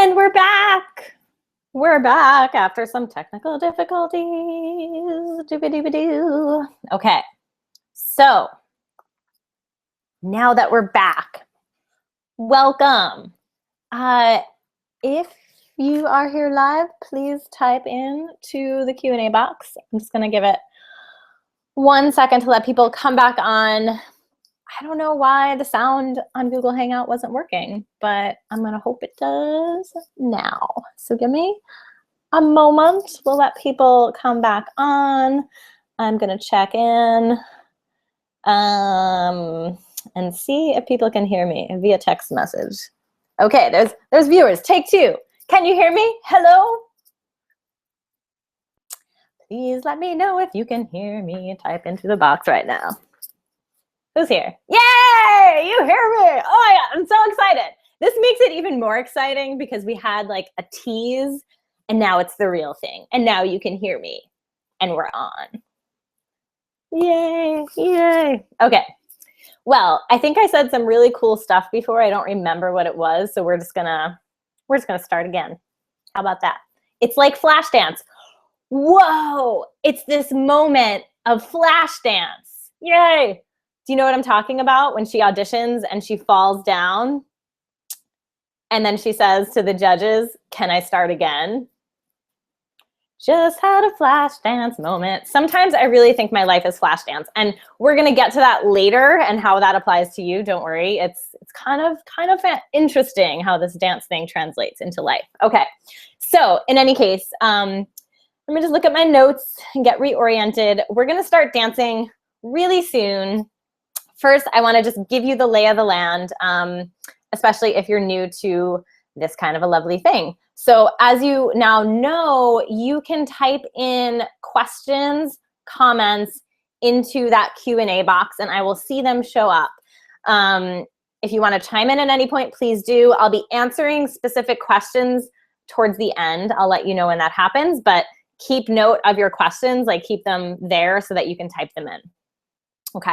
And we're back. We're back after some technical difficulties. Doobie-doobie-doo. Okay, so now that we're back, welcome. If you are here live, please type in to the Q&A box. I'm just gonna give it 1 second to let people come back on. I don't know why the sound on Google Hangout wasn't working, but I'm gonna hope it does now. So give me a moment. We'll let people come back on. I'm gonna check in and see if people can hear me via text message. Okay, there's viewers. Take 2. Can you hear me? Hello? Please let me know if you can hear me. Type into the box right now. Who's here? Yay! You hear me! Oh my God, I'm so excited. This makes it even more exciting because we had like a tease and now it's the real thing. And now you can hear me and we're on. Yay, yay. Okay, well, I think I said some really cool stuff before. I don't remember what it was, so we're just gonna start again. How about that? It's like Flashdance. Whoa, it's this moment of Flashdance. Yay. Do you know what I'm talking about? When she auditions and she falls down and then she says to the judges, "Can I start again?" Just had a Flashdance moment. Sometimes I really think my life is Flashdance, and we're gonna get to that later and how that applies to you. Don't worry, it's kind of interesting how this dance thing translates into life. Okay, so in any case, let me just look at my notes and get reoriented. We're gonna start dancing really soon. First, I wanna just give you the lay of the land, especially if you're new to this kind of a lovely thing. So as you now know, you can type in questions, comments into that Q&A box and I will see them show up. If you want to chime in at any point, please do. I'll be answering specific questions towards the end. I'll let you know when that happens, but keep note of your questions, like keep them there so that you can type them in. Okay.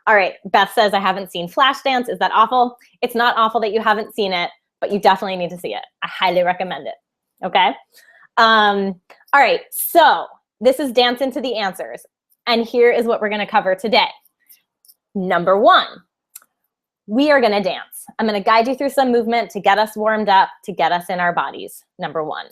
All right, Beth says, I haven't seen Flashdance. Is that awful? It's not awful that you haven't seen it, but you definitely need to see it. I highly recommend it, okay? All right, so this is Dance into the Answers, and here is what we're gonna cover today. Number 1, we are gonna dance. I'm gonna guide you through some movement to get us warmed up, to get us in our bodies, number 1.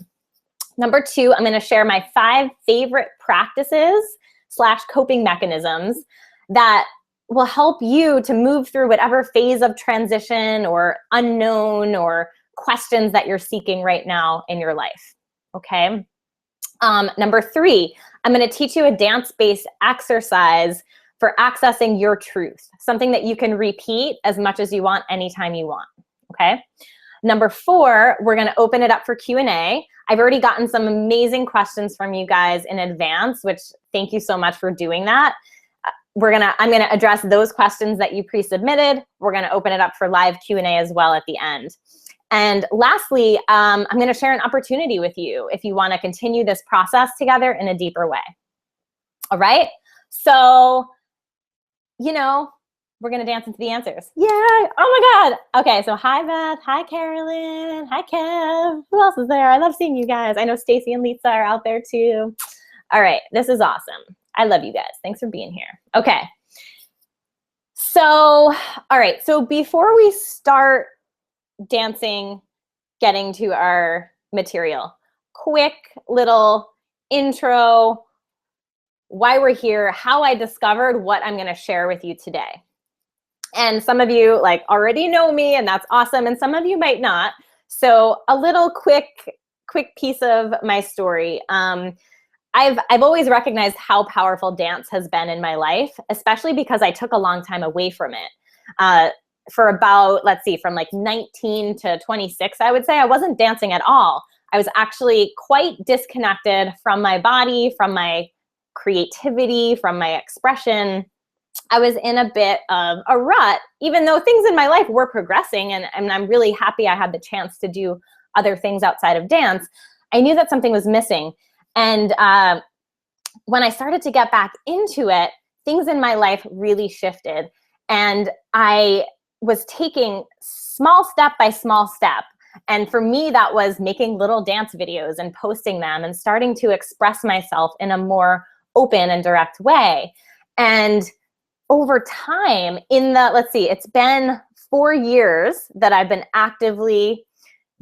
Number 2, I'm gonna share my 5 favorite practices / coping mechanisms that will help you to move through whatever phase of transition or unknown or questions that you're seeking right now in your life, okay? Number 3, I'm gonna teach you a dance-based exercise for accessing your truth, something that you can repeat as much as you want, anytime you want, okay? Number 4, we're gonna open it up for Q&A. I've already gotten some amazing questions from you guys in advance, which thank you so much for doing that. I'm gonna address those questions that you pre-submitted. We're gonna open it up for live Q&A as well at the end. And lastly, I'm gonna share an opportunity with you if you wanna continue this process together in a deeper way. All right, so, you know, we're gonna dance into the answers. Yay, oh my God. Okay, so hi Beth, hi Carolyn, hi Kev. Who else is there? I love seeing you guys. I know Stacy and Lisa are out there too. All right, this is awesome. I love you guys. Thanks for being here. Okay. So, all right. So before we start dancing, getting to our material, quick little intro, why we're here, how I discovered what I'm going to share with you today. And some of you like already know me and that's awesome. And some of you might not. So a little quick piece of my story. I've always recognized how powerful dance has been in my life, especially because I took a long time away from it. For about, let's see, from like 19 to 26, I would say, I wasn't dancing at all. I was actually quite disconnected from my body, from my creativity, from my expression. I was in a bit of a rut, even though things in my life were progressing, and I'm really happy I had the chance to do other things outside of dance. I knew that something was missing. And when I started to get back into it, things in my life really shifted. And I was taking small step by small step And for me, that was making little dance videos and posting them and starting to express myself in a more open and direct way. And over time, let's see, it's been 4 years that I've been actively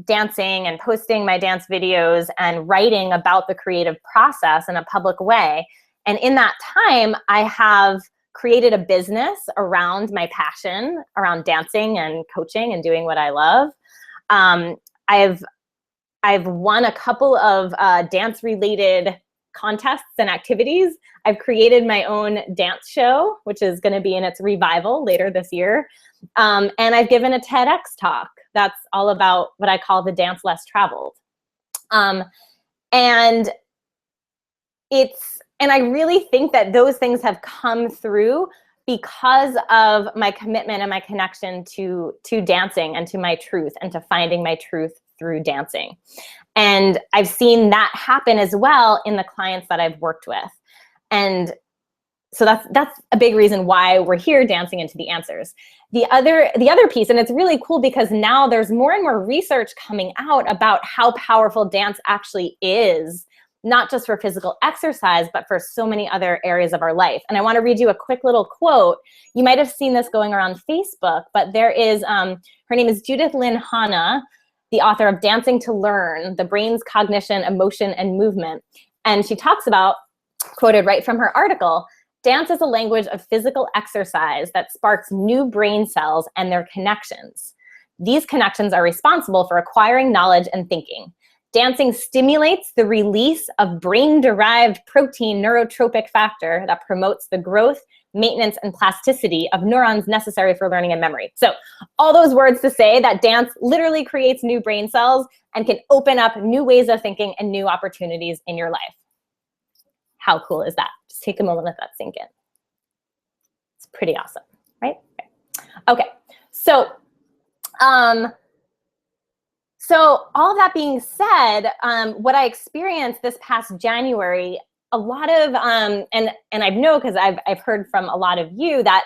dancing and posting my dance videos and writing about the creative process in a public way. And in that time, I have created a business around my passion, around dancing and coaching and doing what I love. I've won a couple of dance-related contests and activities. I've created my own dance show, which is going to be in its revival later this year. And I've given a TEDx talk that's all about what I call the dance less traveled. And I really think that those things have come through because of my commitment and my connection to dancing and to my truth and to finding my truth through dancing. And I've seen that happen as well in the clients that I've worked with. And so that's a big reason why we're here dancing into the answers. The other piece, and it's really cool because now there's more and more research coming out about how powerful dance actually is, not just for physical exercise, but for so many other areas of our life. And I want to read you a quick little quote. You might have seen this going around Facebook, but there is, her name is Judith Lynn Hanna, the author of Dancing to Learn, The Brain's Cognition, Emotion, and Movement. And she talks about, quoted right from her article, dance is a language of physical exercise that sparks new brain cells and their connections. These connections are responsible for acquiring knowledge and thinking. Dancing stimulates the release of brain-derived protein neurotropic factor that promotes the growth, maintenance, and plasticity of neurons necessary for learning and memory. So all those words to say that dance literally creates new brain cells and can open up new ways of thinking and new opportunities in your life. How cool is that? Just take a moment and let that sink in. It's pretty awesome, right? Okay, so all of that being said, what I experienced this past January, a lot of, and I know because I've heard from a lot of you that,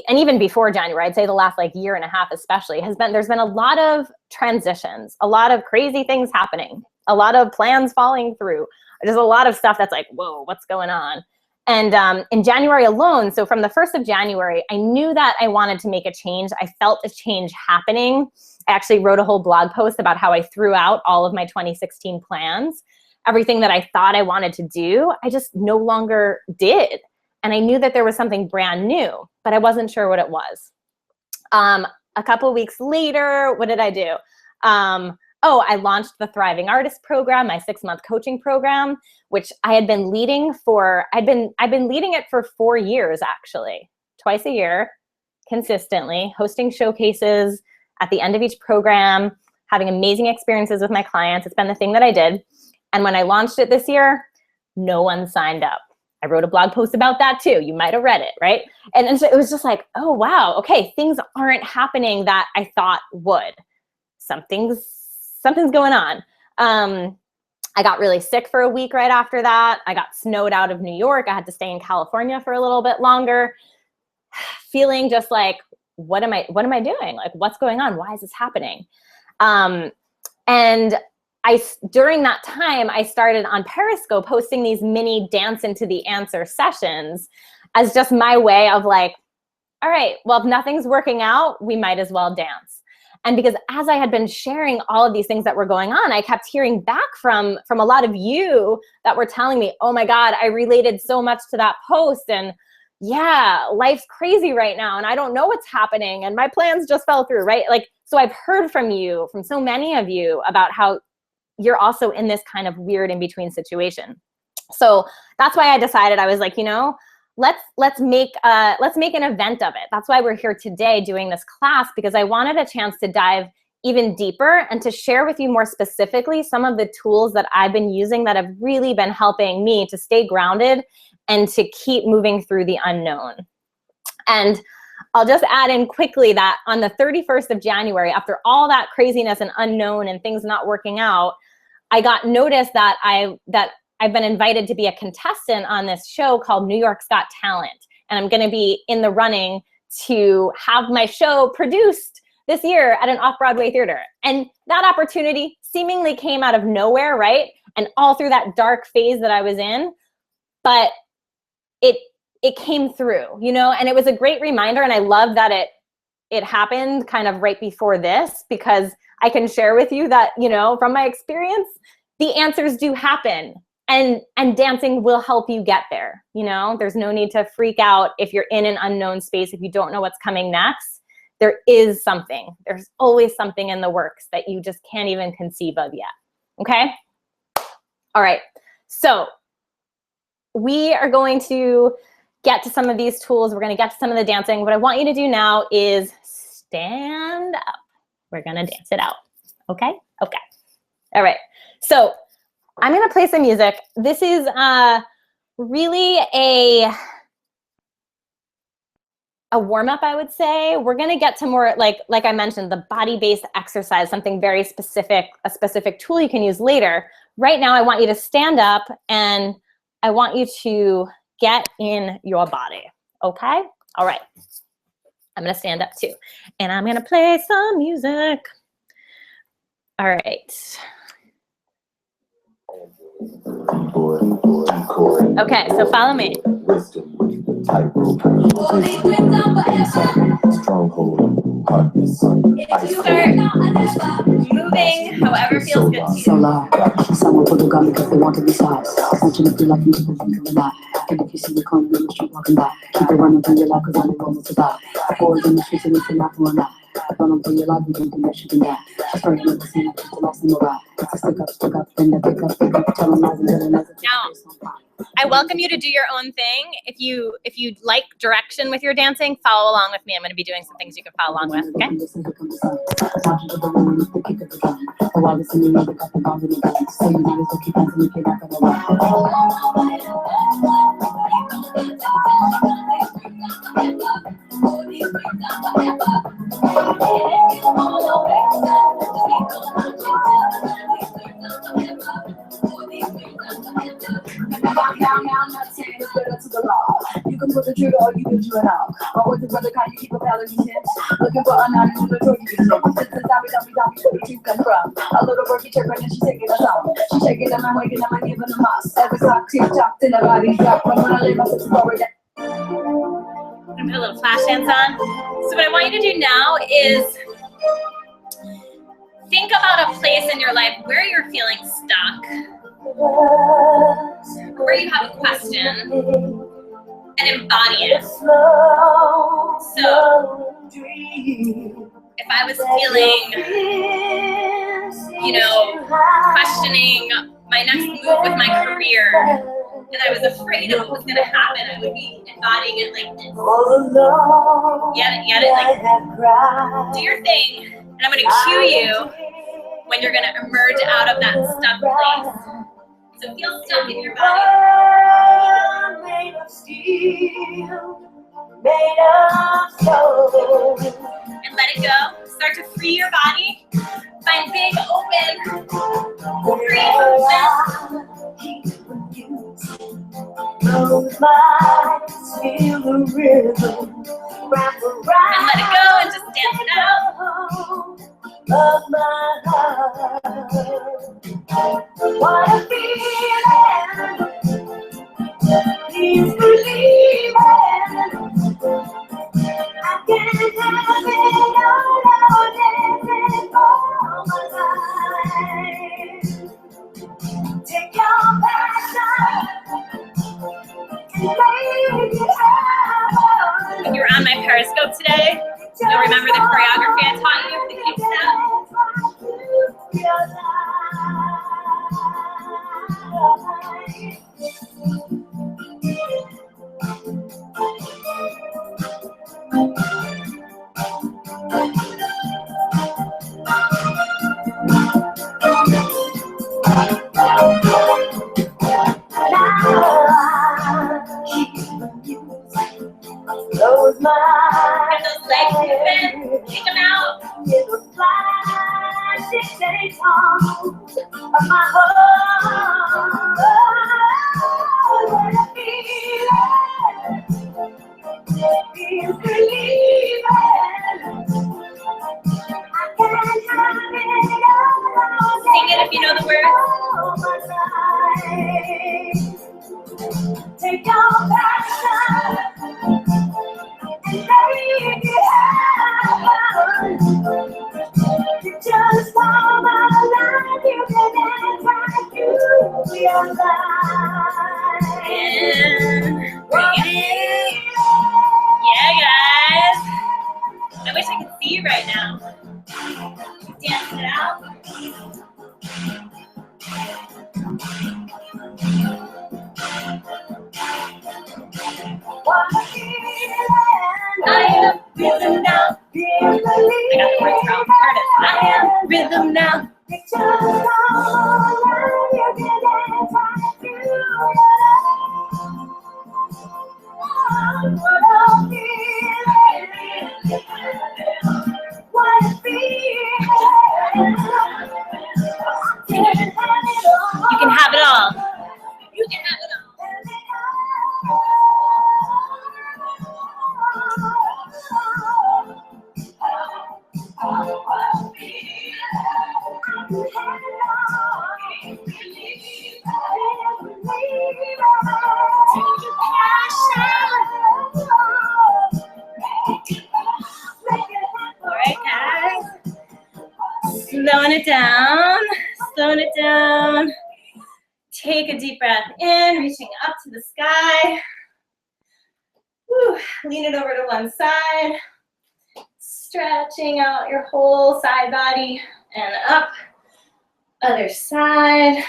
and even before January, I'd say the last like year and a half especially, there's been a lot of transitions, a lot of crazy things happening, a lot of plans falling through. There's a lot of stuff that's like, whoa, what's going on? And in January alone, so from the 1st of January, I knew that I wanted to make a change. I felt a change happening. I actually wrote a whole blog post about how I threw out all of my 2016 plans. Everything that I thought I wanted to do, I just no longer did. And I knew that there was something brand new, but I wasn't sure what it was. A couple of weeks later, what did I do? I launched the Thriving Artist program, my 6-month coaching program, which I had been leading I've been leading it for 4 years, actually, twice a year, consistently, hosting showcases at the end of each program, having amazing experiences with my clients. It's been the thing that I did. And when I launched it this year, no one signed up. I wrote a blog post about that too. You might have read it, right? And so it was just like, oh, wow, okay, things aren't happening that I thought would. Something's going on. I got really sick for a week right after that. I got snowed out of New York. I had to stay in California for a little bit longer, feeling just like, what am I doing? Like, what's going on? Why is this happening? And during that time, I started on Periscope hosting these mini Dance into the Answer sessions as just my way of like, all right, well, if nothing's working out, we might as well dance. And because as I had been sharing all of these things that were going on, I kept hearing back from a lot of you that were telling me, oh my God, I related so much to that post. And yeah, life's crazy right now. And I don't know what's happening. And my plans just fell through, right? Like, so I've heard from you, from so many of you, about how you're also in this kind of weird in-between situation. So that's why I decided, I was like, let's make an event of it. That's why we're here today doing this class, because I wanted a chance to dive even deeper and to share with you more specifically some of the tools that I've been using that have really been helping me to stay grounded and to keep moving through the unknown. And I'll just add in quickly that on the 31st of January, after all that craziness and unknown and things not working out, I got notice that I've been invited to be a contestant on this show called New York's Got Talent. And I'm going to be in the running to have my show produced this year at an off-Broadway theater. And that opportunity seemingly came out of nowhere, right? And all through that dark phase that I was in, but it came through, you know, and it was a great reminder. And I love that it happened kind of right before this, because I can share with you that, you know, from my experience, the answers do happen, and dancing will help you get there. You know, there's no need to freak out if you're in an unknown space, if you don't know what's coming next. There is something. There's always something in the works that you just can't even conceive of yet. Okay? All right. So we are going to get to some of these tools. We're going to get to some of the dancing. What I want you to do now is stand up. We're going to dance it out. Okay? Okay. All right. So I'm going to play some music. This is really a warm-up, I would say. We're going to get to more, like I mentioned, the body-based exercise, something very specific, a specific tool you can use later. Right now, I want you to stand up, and I want you to get in your body, okay? All right. I'm going to stand up too, and I'm going to play some music. All right. Okay, so follow me. If you start moving however feels good to you. So loud, someone put a gun because they want to be size. Want you to feel like you can think of a lie. And if you see me coming in the street walking by, keep it running through your life because I'm the one to die. Boys in the streets and if you're not for a lie. Running through your life, you don't think that you can die. Just turn never seen it, just the last thing around. It's a stick up, then they pick up, tell them lies and tell them lies. Now, I welcome you to do your own thing. If you like direction with your dancing, follow along with me. I'm going to be doing some things you can follow along with, okay? You can put the trigger or you can do it all. Always the brother kind you keep a felony hit. Looking for a non-human majority to shit. Since the zombie, where you come from. A little worky chirping and she taking us on. She shaking them and waking them and giving them us. Every clock tick-tock, then the body drop. When I leave my sister forward. I'm going to put a little flash dance on. So what I want you to do now is think about a place in your life where you're feeling stuck, where you have a question, and embody it. So if I was feeling, you know, questioning my next move with my career, and I was afraid of what was going to happen, I would be embodying it like this. Get it? Like, do your thing, and I'm going to cue you when you're going to emerge out of that stuck place. So feel stuck in your body. Made of steel, made of soul. And let it go. Start to free your body. Find big, open, free movement. Close my eyes, feel the rhythm. Wrap around. And let it go and just dance it out. Of my heart. What a feeling. Please believe it. I can't have it all dancing all my life. Take your passion and make it happen. If you're on my Periscope today, you'll remember the choreography I taught you, the kick step. Close my Get those legs moving, kick them out. It was flash, it takes hold of my heart. What a feeling, feels believing. Take your passion and make it happen. You just want my life, you can act like you realize. Yeah, guys. I wish I could see you right now. Dance it out. I am rhythm now. I got the words wrong. Artist. I am rhythm now. You can have it all. You can have it all. Alright, guys. Slowing it down. Slowing it down. Take a deep breath in, reaching up to the sky. Whew. Lean it over to one side. Stretching out your whole side body and up. Other side.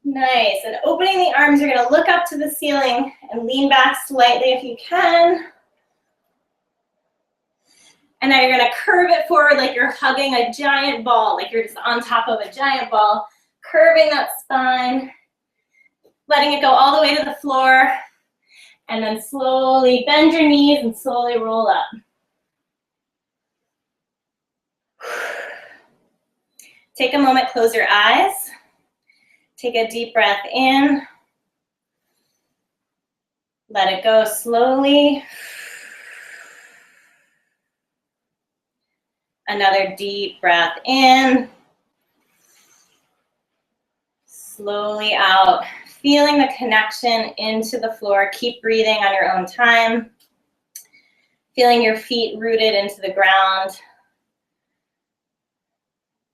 Nice. And opening the arms, you're going to look up to the ceiling and lean back slightly if you can. And now you're going to curve it forward like you're hugging a giant ball, like you're just on top of a giant ball, curving that spine, letting it go all the way to the floor, and then slowly bend your knees and slowly roll up. Take a moment, close your eyes. Take a deep breath in. Let it go slowly. Another deep breath in. Slowly out. Feeling the connection into the floor. Keep breathing on your own time. Feeling your feet rooted into the ground.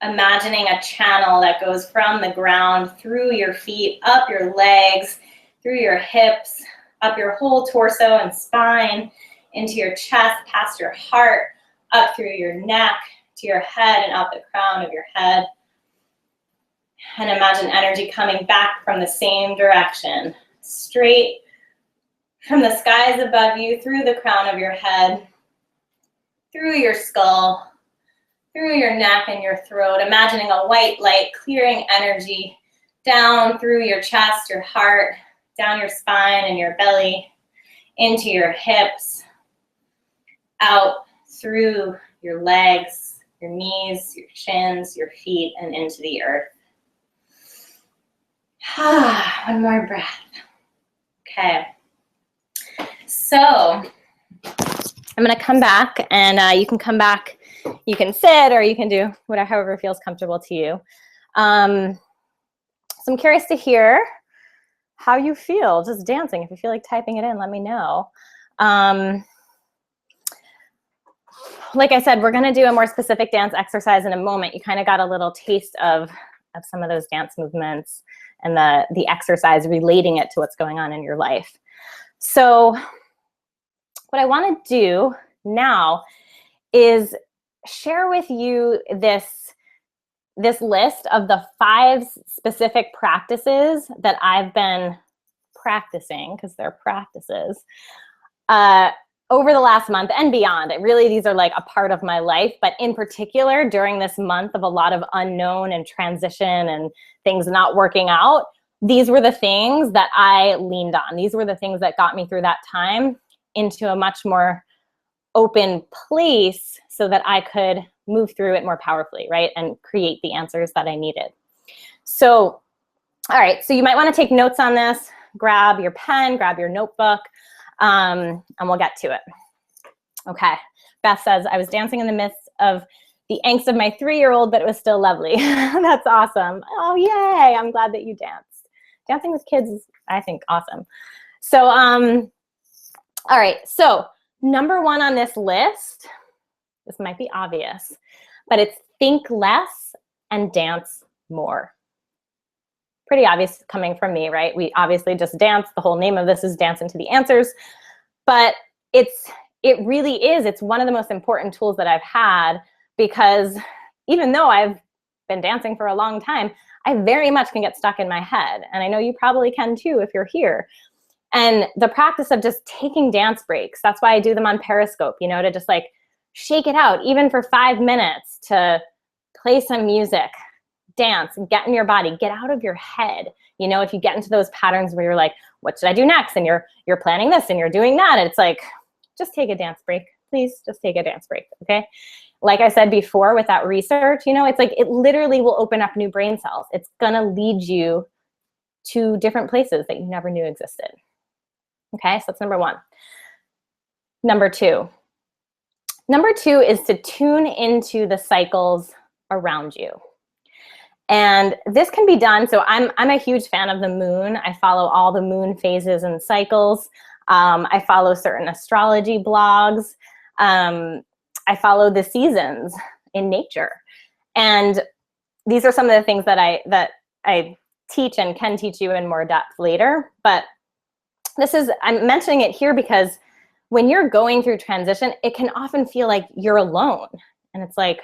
Imagining a channel that goes from the ground through your feet, up your legs, through your hips, up your whole torso and spine, into your chest, past your heart, up through your neck, to your head and up the crown of your head. And imagine energy coming back from the same direction, straight from the skies above you, through the crown of your head, through your skull, through your neck and your throat, imagining a white light clearing energy down through your chest, your heart, down your spine and your belly, into your hips, out through your legs, your knees, your shins, your feet, and into the earth. One more breath. Okay. So I'm going to come back, and you can come back. You can sit, or you can do whatever, however feels comfortable to you. So I'm curious to hear how you feel just dancing. If you feel like typing it in, let me know. Like I said, we're going to do a more specific dance exercise in a moment. You kind of got a little taste of some of those dance movements and the exercise, relating it to what's going on in your life. So what I want to do now is share with you this list of the 5 specific practices that I've been practicing, because they're practices, over the last month and beyond. Really, these are like a part of my life, but in particular, during this month of a lot of unknown and transition and things not working out, these were the things that I leaned on. These were the things that got me through that time into a much more open place so that I could move through it more powerfully, right? And create the answers that I needed. So, all right, so you might want to take notes on this. Grab your pen, grab your notebook, and we'll get to it. Okay, Beth says, I was dancing in the midst of the angst of my 3-year-old, but it was still lovely. That's awesome. Oh, yay. I'm glad that you danced. Dancing with kids is, I think, awesome. So, all right. So number 1 on this list, this might be obvious, but it's think less and dance more. Pretty obvious coming from me, right? We obviously just dance. The whole name of this is Dance into the Answers. But it really is. It's one of the most important tools that I've had, because even though I've been dancing for a long time, I very much can get stuck in my head. And I know you probably can too if you're here. And the practice of just taking dance breaks, that's why I do them on Periscope, you know, to just like shake it out, even for 5 minutes, to play some music, dance, get in your body, get out of your head. You know, if you get into those patterns where you're like, what should I do next? And you're planning this and you're doing that. And it's like, just take a dance break. Please just take a dance break, okay? Like I said before with that research, you know, it's like it literally will open up new brain cells. It's gonna lead you to different places that you never knew existed. Okay, so that's number 1. Number 2. Number 2 is to tune into the cycles around you. And this can be done, so I'm a huge fan of the moon. I follow all the moon phases and cycles. I follow certain astrology blogs. I follow the seasons in nature. And these are some of the things that I teach and can teach you in more depth later. But I'm mentioning it here because when you're going through transition, it can often feel like you're alone. And it's like,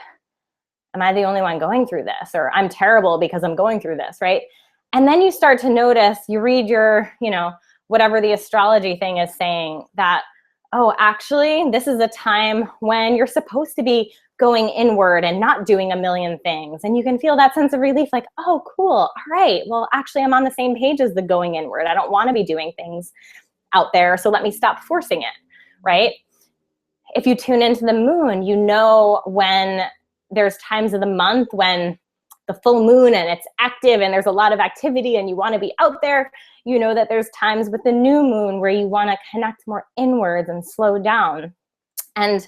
am I the only one going through this? Or I'm terrible because I'm going through this, right? And then you start to notice, you read your, you know, whatever the astrology thing is saying, that, oh, actually, this is a time when you're supposed to be going inward and not doing a million things. And you can feel that sense of relief, like, oh, cool. All right. Well, actually, I'm on the same page as the going inward. I don't want to be doing things out there. So let me stop forcing it, right? If you tune into the moon, you know when there's times of the month when the full moon and it's active and there's a lot of activity and you want to be out there. You know that there's times with the new moon where you want to connect more inwards and slow down. And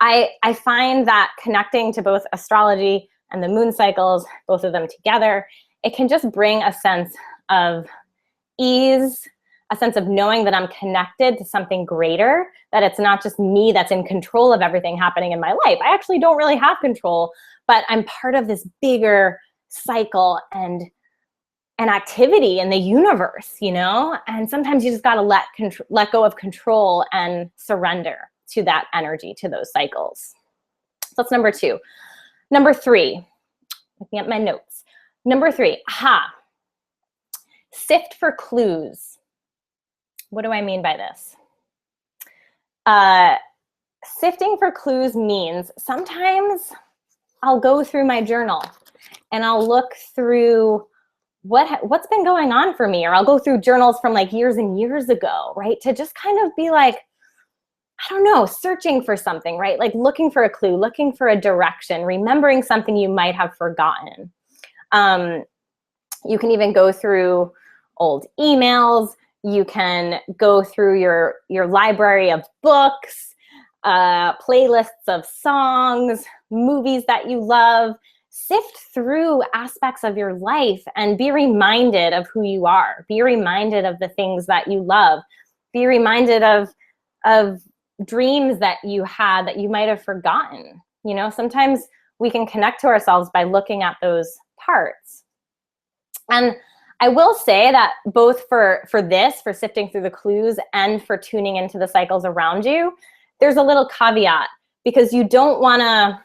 I find that connecting to both astrology and the moon cycles, both of them together, it can just bring a sense of ease, a sense of knowing that I'm connected to something greater, that it's not just me that's in control of everything happening in my life. I actually don't really have control, but I'm part of this bigger cycle and an activity in the universe, you know? And sometimes you just got to let go of control and surrender to that energy, to those cycles. So that's number 2. Number 3, looking at my notes. Number 3, sift for clues. What do I mean by this? Sifting for clues means sometimes I'll go through my journal and I'll look through what's been going on for me, or I'll go through journals from like years and years ago, right? To just kind of be like, I don't know, searching for something, right? Like looking for a clue, looking for a direction, remembering something you might have forgotten. You can even go through old emails. You can go through your library of books, playlists of songs, movies that you love. Sift through aspects of your life and be reminded of who you are. Be reminded of the things that you love. Be reminded of dreams that you had that you might have forgotten. You know, sometimes we can connect to ourselves by looking at those parts. And I will say that both for sifting through the clues and for tuning into the cycles around you, there's a little caveat, because you don't want to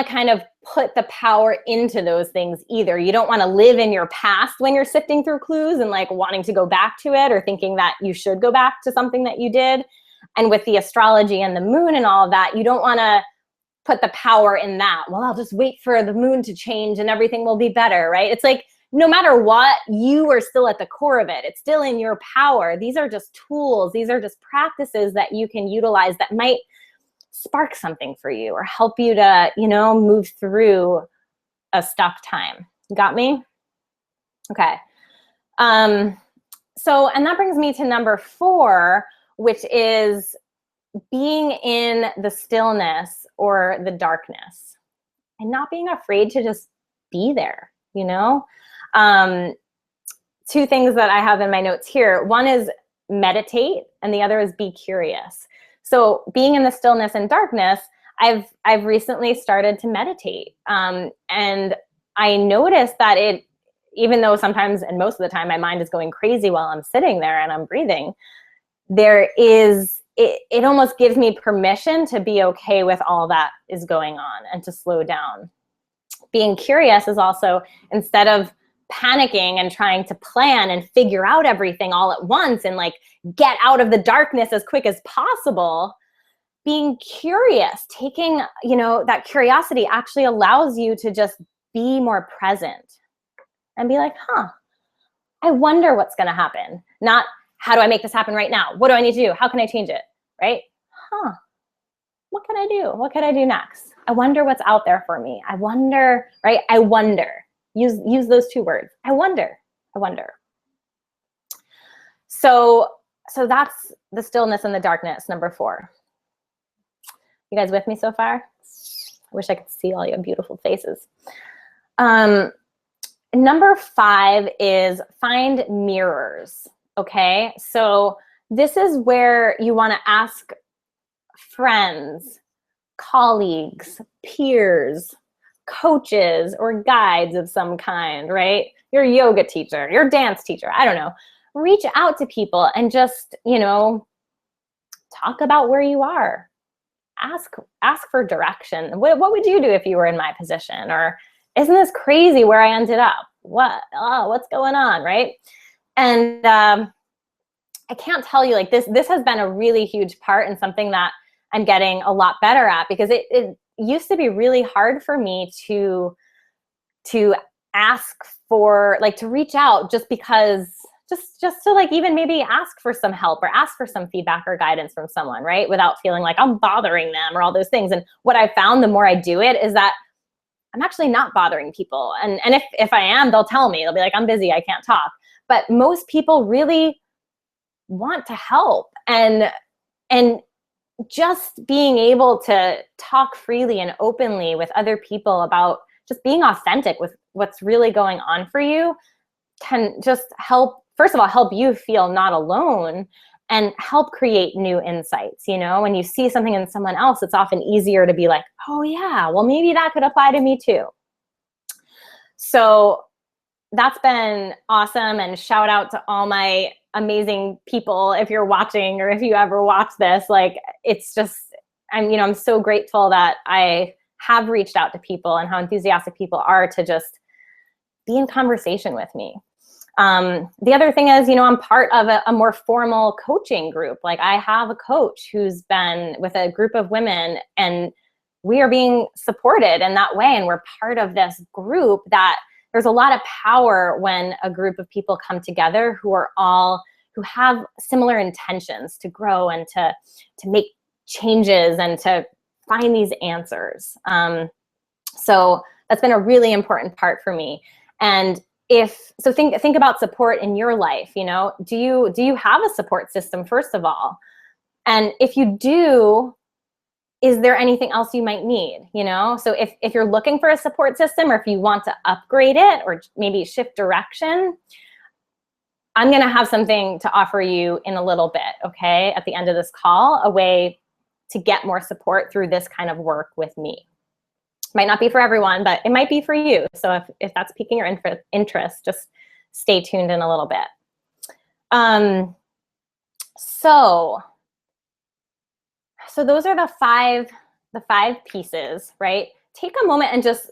kind of put the power into those things either. You don't want to live in your past when you're sifting through clues and like wanting to go back to it or thinking that you should go back to something that you did. And with the astrology and the moon and all of that, you don't want to put the power in that. Well, I'll just wait for the moon to change and everything will be better, right? It's like, no matter what, you are still at the core of it. It's still in your power. These are just tools. These are just practices that you can utilize that might spark something for you or help you to, you know, move through a stuck time. You got me? Okay. So, and that brings me to number 4, which is being in the stillness or the darkness and not being afraid to just be there, you know? Two things that I have in my notes here. One is meditate, and the other is be curious. So being in the stillness and darkness, I've recently started to meditate. And I noticed that even though sometimes and most of the time my mind is going crazy while I'm sitting there and I'm breathing, it almost gives me permission to be okay with all that is going on and to slow down. Being curious is also, instead of panicking and trying to plan and figure out everything all at once and like get out of the darkness as quick as possible, being curious, taking, that curiosity actually allows you to just be more present and be like, I wonder what's going to happen. Not, how do I make this happen right now? What do I need to do? How can I change it? Right? What can I do? What can I do next? I wonder what's out there for me. I wonder, right? I wonder. Use those two words. I wonder. So that's the stillness and the darkness, number 4. You guys with me so far? I wish I could see all your beautiful faces. Number 5 is find mirrors. Okay, so this is where you want to ask friends, colleagues, peers, coaches, or guides of some kind, right? Your yoga teacher, your dance teacher, I don't know. Reach out to people and just, talk about where you are. Ask for direction. What would you do if you were in my position? Or isn't this crazy where I ended up? What's going on, right? And I can't tell you, like, this has been a really huge part and something that I'm getting a lot better at, because it used to be really hard for me to ask for, like, to reach out just because, just to like even maybe ask for some help or ask for some feedback or guidance from someone, right? Without feeling like I'm bothering them or all those things. And what I found the more I do it is that I'm actually not bothering people. And if I am, they'll tell me. They'll be like, I'm busy, I can't talk. But most people really want to help. And just being able to talk freely and openly with other people about just being authentic with what's really going on for you can just help, first of all, help you feel not alone and help create new insights. When you see something in someone else, it's often easier to be like, oh yeah, well, maybe that could apply to me too. So that's been awesome. And shout out to all my amazing people. If you're watching or if you ever watch this, like, it's just, I'm so grateful that I have reached out to people and how enthusiastic people are to just be in conversation with me. The other thing is, I'm part of a more formal coaching group. Like, I have a coach who's been with a group of women, and we are being supported in that way. And we're part of this group that there's a lot of power when a group of people come together who have similar intentions to grow and to make changes and to find these answers. So that's been a really important part for me. And think about support in your life. Do you have a support system, first of all? And if you do, is there anything else you might need? So if you're looking for a support system, or if you want to upgrade it or maybe shift direction, I'm going to have something to offer you in a little bit, okay? At the end of this call, a way to get more support through this kind of work with me. Might not be for everyone, but it might be for you. So if that's piquing your interest, just stay tuned in a little bit. So those are the five pieces, right? Take a moment and just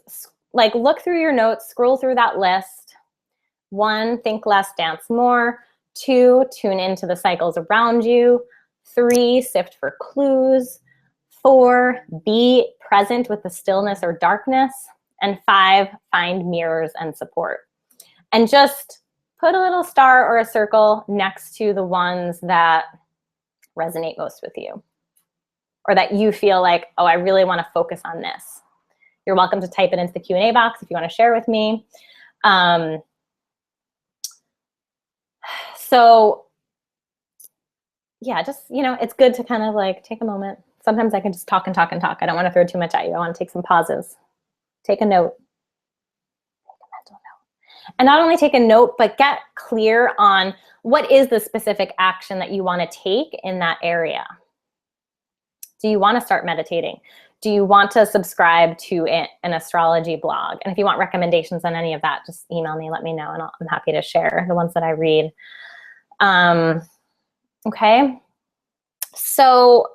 like look through your notes, scroll through that list. 1, think less, dance more. 2, tune into the cycles around you. 3, sift for clues. 4, be present with the stillness or darkness. And 5, find mirrors and support. And just put a little star or a circle next to the ones that resonate most with you, or that you feel like, oh, I really want to focus on this. You're welcome to type it into the Q&A box if you want to share with me. So yeah, just, it's good to kind of like take a moment. Sometimes I can just talk and talk and talk. I don't want to throw too much at you. I want to take some pauses. Take a note. Take a mental note. And not only take a note, but get clear on what is the specific action that you want to take in that area. Do you want to start meditating? Do you want to subscribe to an astrology blog? And if you want recommendations on any of that, just email me, let me know, and I'm happy to share the ones that I read. Okay. So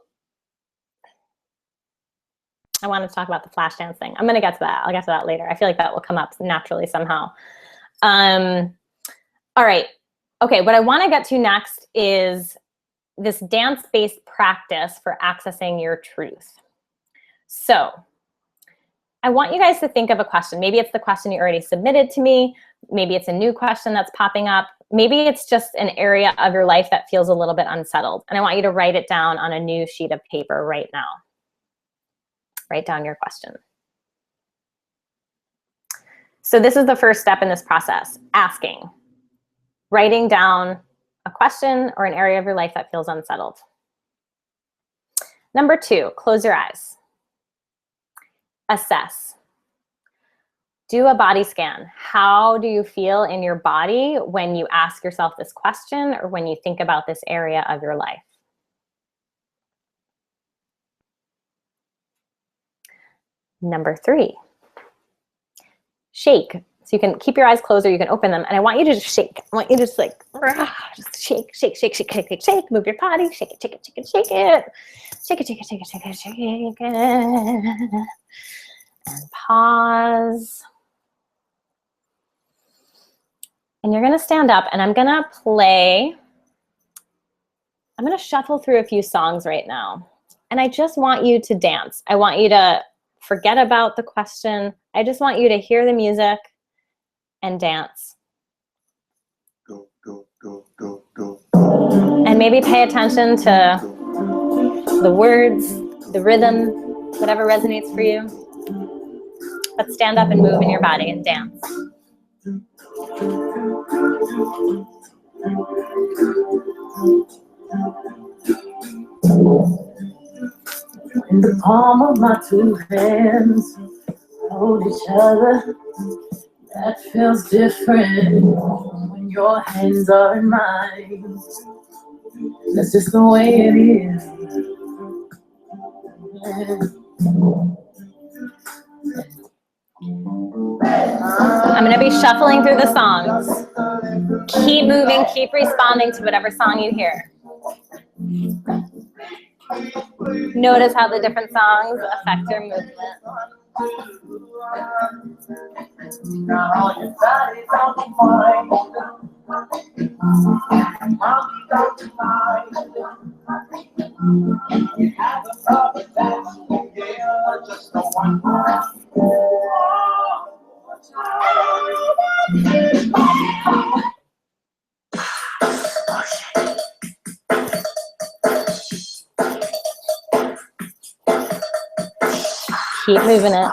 I wanted to talk about the flash dance thing. I'm going to get to that. I'll get to that later. I feel like that will come up naturally somehow. All right. Okay. What I want to get to next is this dance-based practice for accessing your truth. So I want you guys to think of a question. Maybe it's the question you already submitted to me. Maybe it's a new question that's popping up. Maybe it's just an area of your life that feels a little bit unsettled. And I want you to write it down on a new sheet of paper right now. Write down your question. So this is the first step in this process, asking. Writing down a question or an area of your life that feels unsettled. Number 2, close your eyes. Assess. Do a body scan. How do you feel in your body when you ask yourself this question or when you think about this area of your life? Number 3, shake. So you can keep your eyes closed or you can open them. And I want you to just shake. I want you to just like, just shake, shake, shake, shake, shake, shake, shake. Move your body, shake it, shake it, shake it, shake it. Shake it, shake it, shake it, shake it, shake it. And pause. And you're gonna stand up and I'm gonna shuffle through a few songs right now. And I just want you to dance. I want you to forget about the question. I just want you to hear the music and dance. Go, go, go, go, go. And maybe pay attention to the words, the rhythm, whatever resonates for you. But stand up and move in your body and dance. In the palm of my 2 hands, hold each other. That feels different when your hands are in mine. That's just the way it is. I'm gonna be shuffling through the songs. Keep moving, keep responding to whatever song you hear. Notice how the different songs affect your movement. Now your body don't mind. Mommy don't mind. You have a problem that's yeah, just the one. Keep moving it.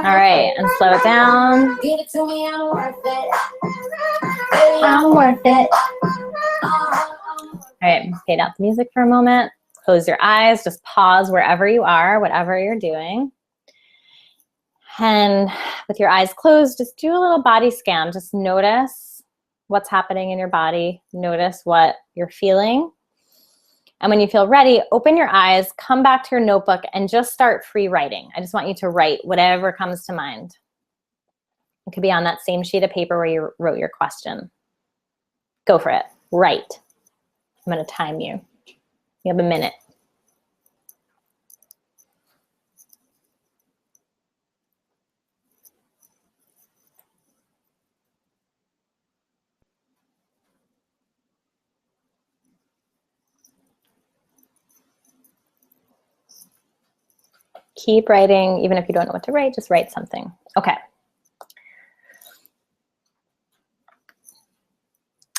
All right, and slow it down. Give it to me, I'm worth it. I'm worth it. All right, fade out the music for a moment. Close your eyes, just pause wherever you are, whatever you're doing. And with your eyes closed, just do a little body scan. Just notice what's happening in your body. Notice what you're feeling. And when you feel ready, open your eyes, come back to your notebook, and just start free writing. I just want you to write whatever comes to mind. It could be on that same sheet of paper where you wrote your question. Go for it. Write. I'm going to time you. You have a minute. Keep writing, even if you don't know what to write, just write something. Okay.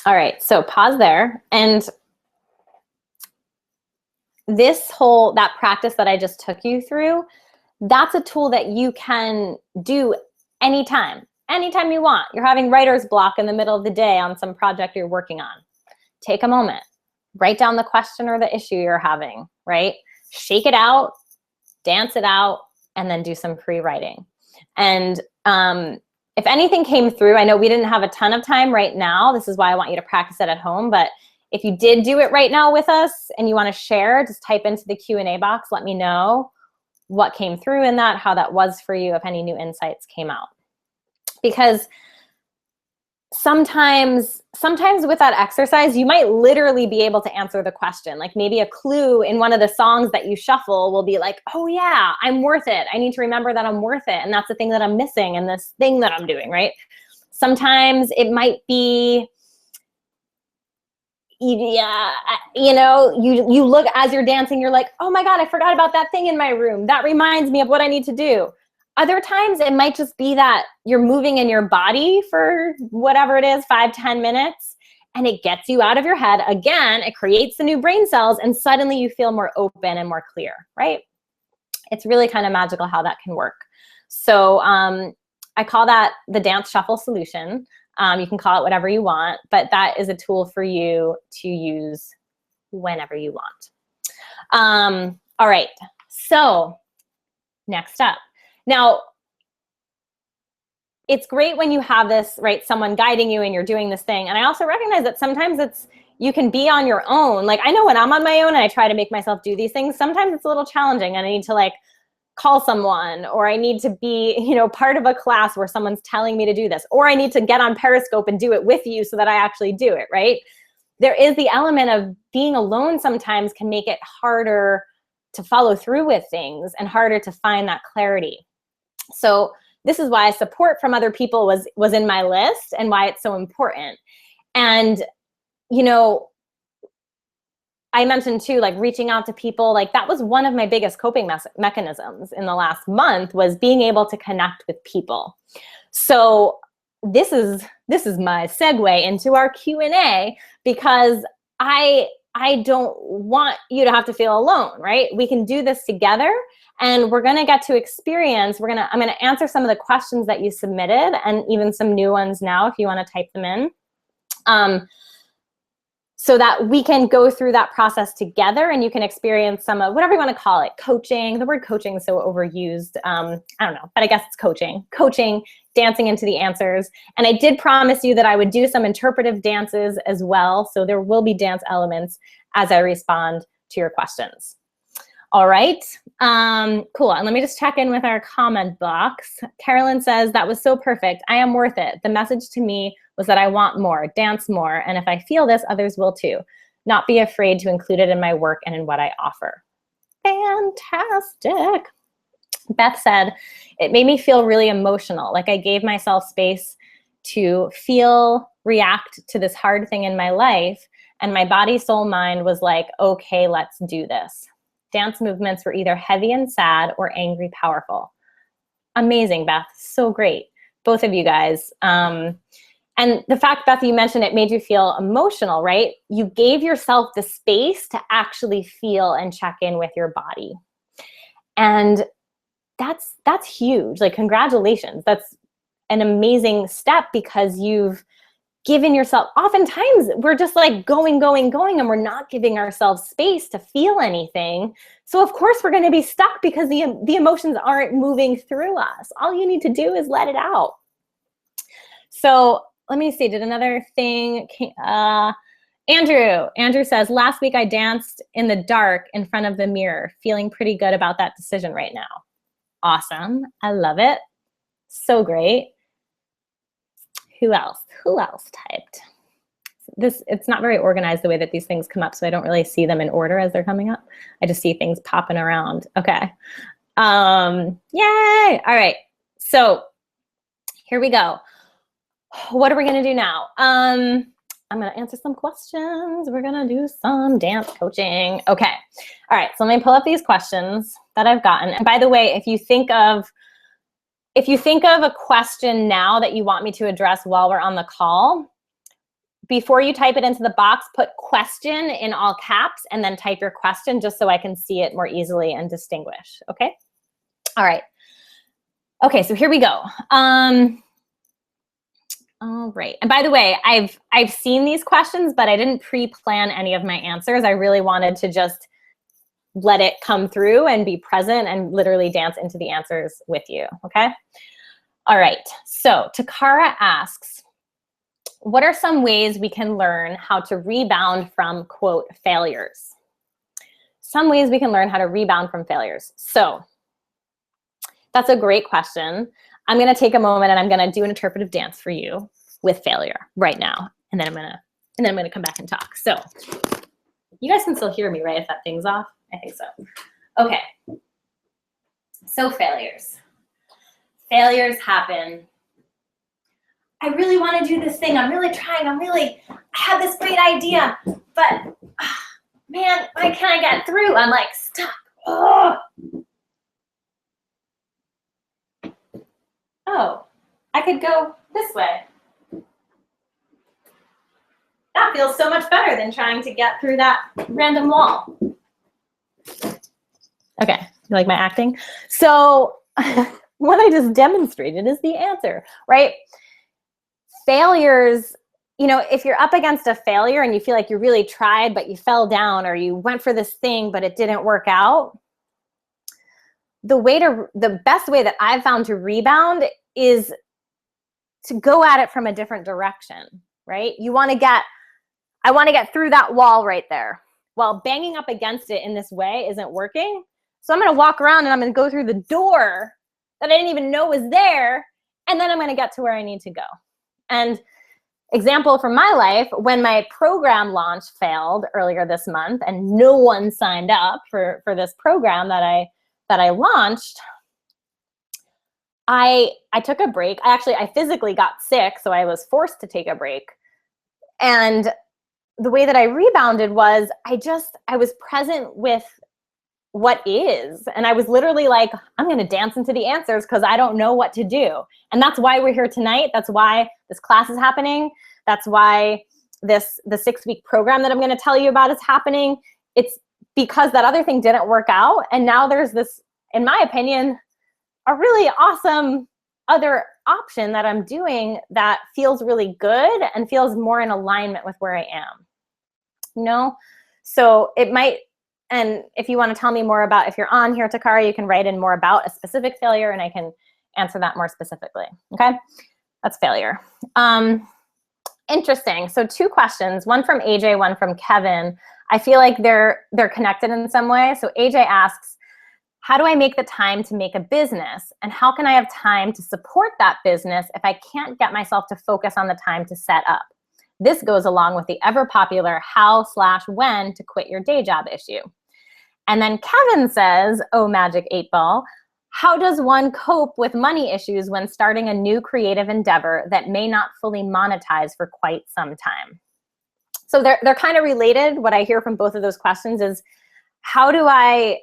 All right, so pause there. And that practice that I just took you through, that's a tool that you can do anytime you want. You're having writer's block in the middle of the day on some project you're working on. Take a moment, write down the question or the issue you're having, right? Shake it out, dance it out, and then do some free writing. And if anything came through, I know we didn't have a ton of time right now. This is why I want you to practice it at home. But if you did do it right now with us and you want to share, just type into the Q&A box. Let me know what came through in that, how that was for you, if any new insights came out. Because sometimes with that exercise, you might literally be able to answer the question. Like maybe a clue in one of the songs that you shuffle will be like, oh yeah, I'm worth it. I need to remember that I'm worth it. And that's the thing that I'm missing in this thing that I'm doing, right? Sometimes it might be, yeah, you know, you look as you're dancing, you're like, oh my God, I forgot about that thing in my room. That reminds me of what I need to do. Other times it might just be that you're moving in your body for whatever it is, 5-10 minutes, and it gets you out of your head. Again, it creates the new brain cells, and suddenly you feel more open and more clear, right? It's really kind of magical how that can work. So I call that the dance shuffle solution. You can call it whatever you want, but that is a tool for you to use whenever you want. All right, so next up. Now, it's great when you have this, right, someone guiding you and you're doing this thing. And I also recognize that sometimes you can be on your own. Like I know when I'm on my own and I try to make myself do these things, sometimes it's a little challenging and I need to like call someone, or I need to be, you know, part of a class where someone's telling me to do this, or I need to get on Periscope and do it with you so that I actually do it, right? There is the element of being alone sometimes can make it harder to follow through with things and harder to find that clarity. So this is why support from other people was in my list and why it's so important. And, you know, I mentioned too, like reaching out to people, like that was one of my biggest coping mechanisms in the last month, was being able to connect with people. So this is my segue into our Q&A, because I don't want you to have to feel alone, right? We can do this together, and we're gonna get to experience, I'm gonna answer some of the questions that you submitted, and even some new ones now if you wanna type them in. So that we can go through that process together, and you can experience some of whatever you want to call it, coaching. The word coaching is so overused. I don't know, but I guess it's coaching, dancing into the answers. And I did promise you that I would do some interpretive dances as well. So there will be dance elements as I respond to your questions. All right, cool. And let me just check in with our comment box. Carolyn says, that was so perfect. I am worth it. The message to me was that I want more, dance more, and if I feel this, others will too. Not be afraid to include it in my work and in what I offer. Fantastic. Beth said, it made me feel really emotional, like I gave myself space to feel, react to this hard thing in my life, and my body, soul, mind was like, okay, let's do this. Dance movements were either heavy and sad or angry, powerful. Amazing, Beth, so great. Both of you guys. And the fact, Beth, you mentioned it made you feel emotional, right? You gave yourself the space to actually feel and check in with your body. And that's huge. Like, congratulations. That's an amazing step, because you've given yourself, oftentimes we're just like going, and we're not giving ourselves space to feel anything. So of course we're going to be stuck because the emotions aren't moving through us. All you need to do is let it out. So let me see, did another thing, Andrew says, last week I danced in the dark in front of the mirror, feeling pretty good about that decision right now. Awesome, I love it, so great. Who else typed? It's not very organized the way that these things come up, so I don't really see them in order as they're coming up. I just see things popping around. Okay, yay, all right, so here we go. What are we gonna do now? I'm going to answer some questions. We're going to do some dance coaching. Okay. All right. So let me pull up these questions that I've gotten. And by the way, if you think of a question now that you want me to address while we're on the call, before you type it into the box, put question in all caps and then type your question just so I can see it more easily and distinguish. Okay. All right. Okay. So here we go. All right. And by the way, I've seen these questions, but I didn't pre-plan any of my answers. I really wanted to just let it come through and be present and literally dance into the answers with you. Okay. All right. So Takara asks, what are some ways we can learn how to rebound from, quote, failures? Some ways we can learn how to rebound from failures. So that's a great question. I'm going to take a moment and I'm going to do an interpretive dance for you with failure right now. And then I'm going to come back and talk. So you guys can still hear me, right? If that thing's off, I think so. Okay. So failures. Failures happen. I really want to do this thing. I'm really trying. I have this great idea, but man, why can't I get through? I'm like stuck. Oh, I could go this way. That feels so much better than trying to get through that random wall. Okay, you like my acting? So what I just demonstrated is the answer, right? Failures, you know, if you're up against a failure and you feel like you really tried, but you fell down, or you went for this thing, but it didn't work out, the best way that I've found to rebound is to go at it from a different direction, right? I want to get through that wall right there. Well, banging up against it in this way isn't working. So I'm going to walk around and I'm going to go through the door that I didn't even know was there. And then I'm going to get to where I need to go. And example from my life, when my program launch failed earlier this month and no one signed up for this program that I launched, I took a break. I physically got sick, so I was forced to take a break. And the way that I rebounded was I was present with what is. And I was literally like, I'm going to dance into the answers because I don't know what to do. And that's why we're here tonight. That's why this class is happening. That's why the 6-week program that I'm going to tell you about is happening. It's because that other thing didn't work out. And now there's this, in my opinion, a really awesome other option that I'm doing that feels really good and feels more in alignment with where I am. You know? So it might, and if you want to tell me more about, if you're on here, Takara, you can write in more about a specific failure and I can answer that more specifically. Okay? That's failure. Interesting. So 2 questions, one from AJ, one from Kevin. I feel like they're connected in some way. So AJ asks, how do I make the time to make a business? And how can I have time to support that business if I can't get myself to focus on the time to set up? This goes along with the ever popular how/when to quit your day job issue. And then Kevin says, oh, Magic 8 Ball, how does one cope with money issues when starting a new creative endeavor that may not fully monetize for quite some time? So they're kind of related. What I hear from both of those questions is, how do I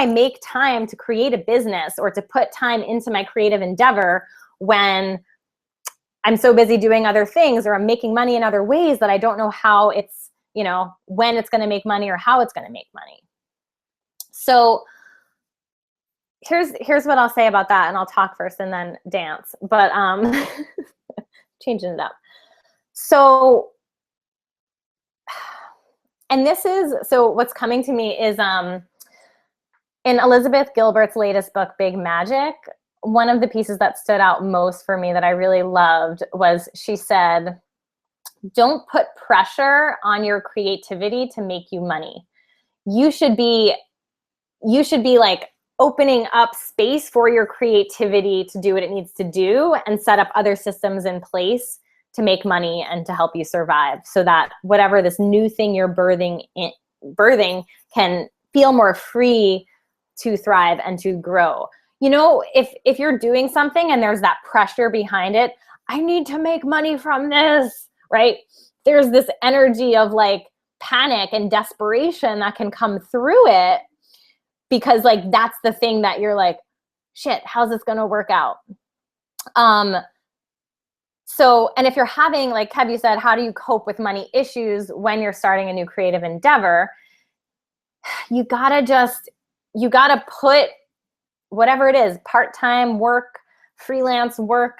make time to create a business or to put time into my creative endeavor when I'm so busy doing other things, or I'm making money in other ways that I don't know how it's, you know, when it's going to make money or how it's going to make money. So here's what I'll say about that, and I'll talk first and then dance, but changing it up. So, and so what's coming to me is in Elizabeth Gilbert's latest book, Big Magic, one of the pieces that stood out most for me that I really loved was, she said, don't put pressure on your creativity to make you money. You should be like opening up space for your creativity to do what it needs to do and set up other systems in place to make money and to help you survive, so that whatever this new thing you're birthing can feel more free to thrive and to grow. You know, if you're doing something and there's that pressure behind it, I need to make money from this, right? there's this energy of like panic and desperation that can come through it, because like that's the thing that you're like, shit, how's this going to work out? So, and if you're having, like Kev, you said, how do you cope with money issues when you're starting a new creative endeavor? You gotta put whatever it is, part-time work, freelance work,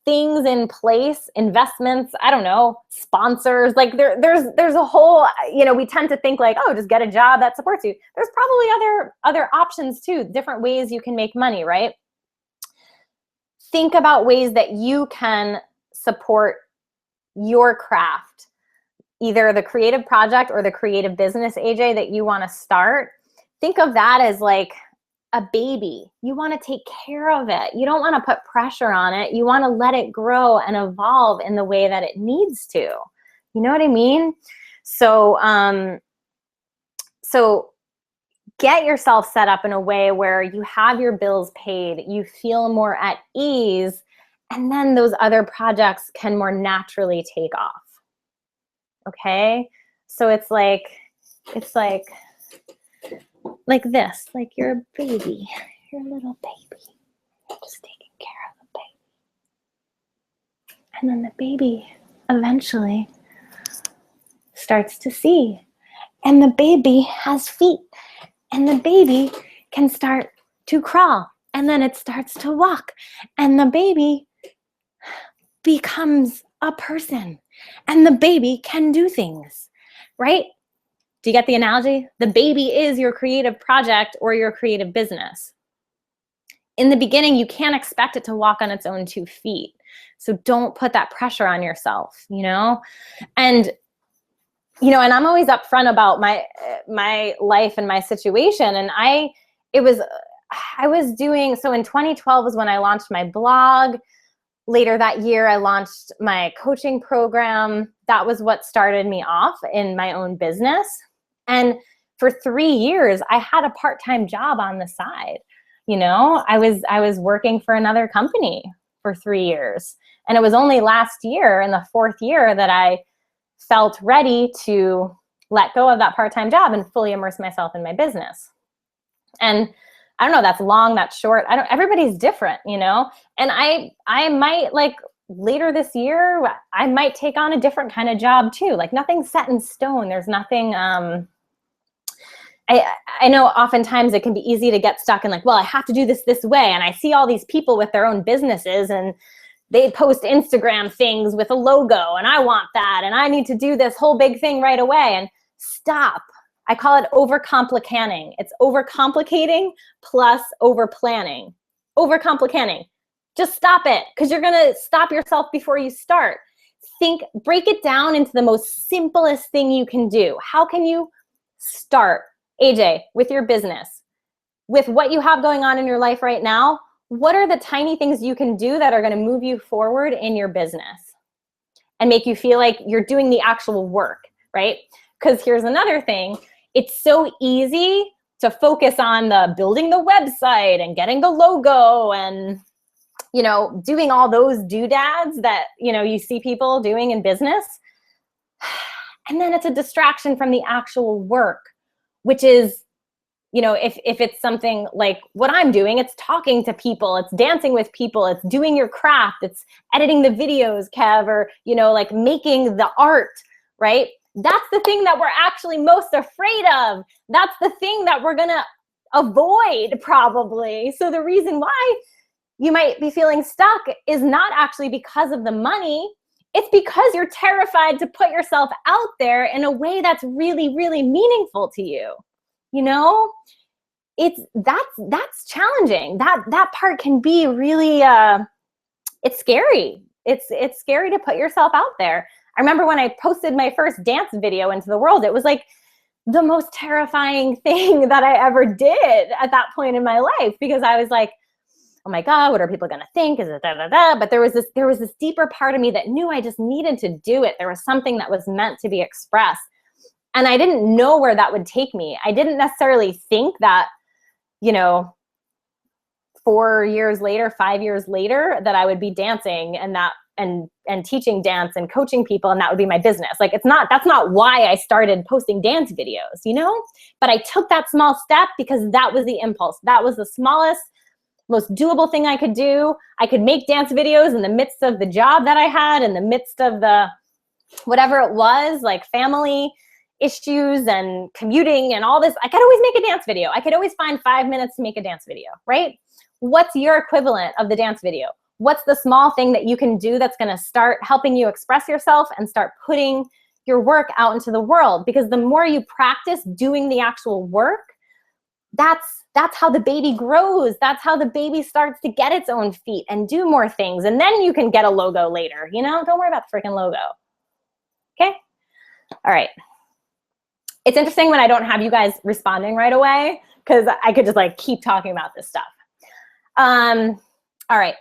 things in place, investments, I don't know, sponsors, like there's a whole, we tend to think like, oh, just get a job that supports you. There's probably other options too, different ways you can make money, right? Think about ways that you can support your craft, either the creative project or the creative business, AJ, that you want to start. Think of that as like a baby. You want to take care of it. You don't want to put pressure on it. You want to let it grow and evolve in the way that it needs to. You know what I mean? So, so get yourself set up in a way where you have your bills paid, you feel more at ease, and then those other projects can more naturally take off. Okay? So it's like this, like you're a baby, you're a little baby. You're just taking care of the baby. And then the baby eventually starts to see. And the baby has feet. And the baby can start to crawl. And then it starts to walk. And the baby becomes a person. And the baby can do things, right? Do you get the analogy? The baby is your creative project or your creative business. In the beginning, you can't expect it to walk on its own 2 feet. So don't put that pressure on yourself, And, and I'm always upfront about my life and my situation. And I was doing, so in 2012 was when I launched my blog. Later that year, I launched my coaching program. That was what started me off in my own business. And for 3 years, I had a part-time job on the side. I was working for another company for 3 years. And it was only last year, in the 4th year, that I felt ready to let go of that part-time job and fully immerse myself in my business. And I don't know, that's long, that's short. Everybody's different, And I might, like, later this year, I might take on a different kind of job too. Like, nothing's set in stone. There's nothing, I know oftentimes it can be easy to get stuck in like, well, I have to do this way. And I see all these people with their own businesses and they post Instagram things with a logo and I want that. And I need to do this whole big thing right away. And stop. I call it overcomplicating. It's overcomplicating plus overplanning. Overcomplicating. Just stop it, because you're going to stop yourself before you start. Break it down into the most simplest thing you can do. How can you start, AJ, with your business? With what you have going on in your life right now, what are the tiny things you can do that are going to move you forward in your business and make you feel like you're doing the actual work, right? Because here's another thing. It's so easy to focus on the building the website and getting the logo and, doing all those doodads that, you see people doing in business. And then it's a distraction from the actual work, which is, if it's something like what I'm doing, it's talking to people, it's dancing with people, it's doing your craft, it's editing the videos, Kev, or, like making the art, right? That's the thing that we're actually most afraid of. That's the thing that we're going to avoid probably. So the reason why you might be feeling stuck is not actually because of the money. It's because you're terrified to put yourself out there in a way that's really, really meaningful to you. That's challenging. That part can be really, it's scary. It's scary to put yourself out there. I remember when I posted my first dance video into the world, it was like the most terrifying thing that I ever did at that point in my life, because I was like, oh my God, what are people going to think? Is it da, da, da? But there was this deeper part of me that knew I just needed to do it. There was something that was meant to be expressed. And I didn't know where that would take me. I didn't necessarily think that, 4 years later, 5 years later, that I would be dancing and that and teaching dance and coaching people, and that would be my business. Like, that's not why I started posting dance videos, you know? But I took that small step because that was the impulse. That was the smallest, most doable thing I could do. I could make dance videos in the midst of the job that I had, in the midst of the whatever it was, like family issues and commuting and all this. I could always make a dance video. I could always find 5 minutes to make a dance video, right? What's your equivalent of the dance video? What's the small thing that you can do that's going to start helping you express yourself and start putting your work out into the world? Because the more you practice doing the actual work, that's how the baby grows. That's how the baby starts to get its own feet and do more things. And then you can get a logo later, you know? Don't worry about the freaking logo. Okay? All right. It's interesting when I don't have you guys responding right away, because I could just like keep talking about this stuff. All right.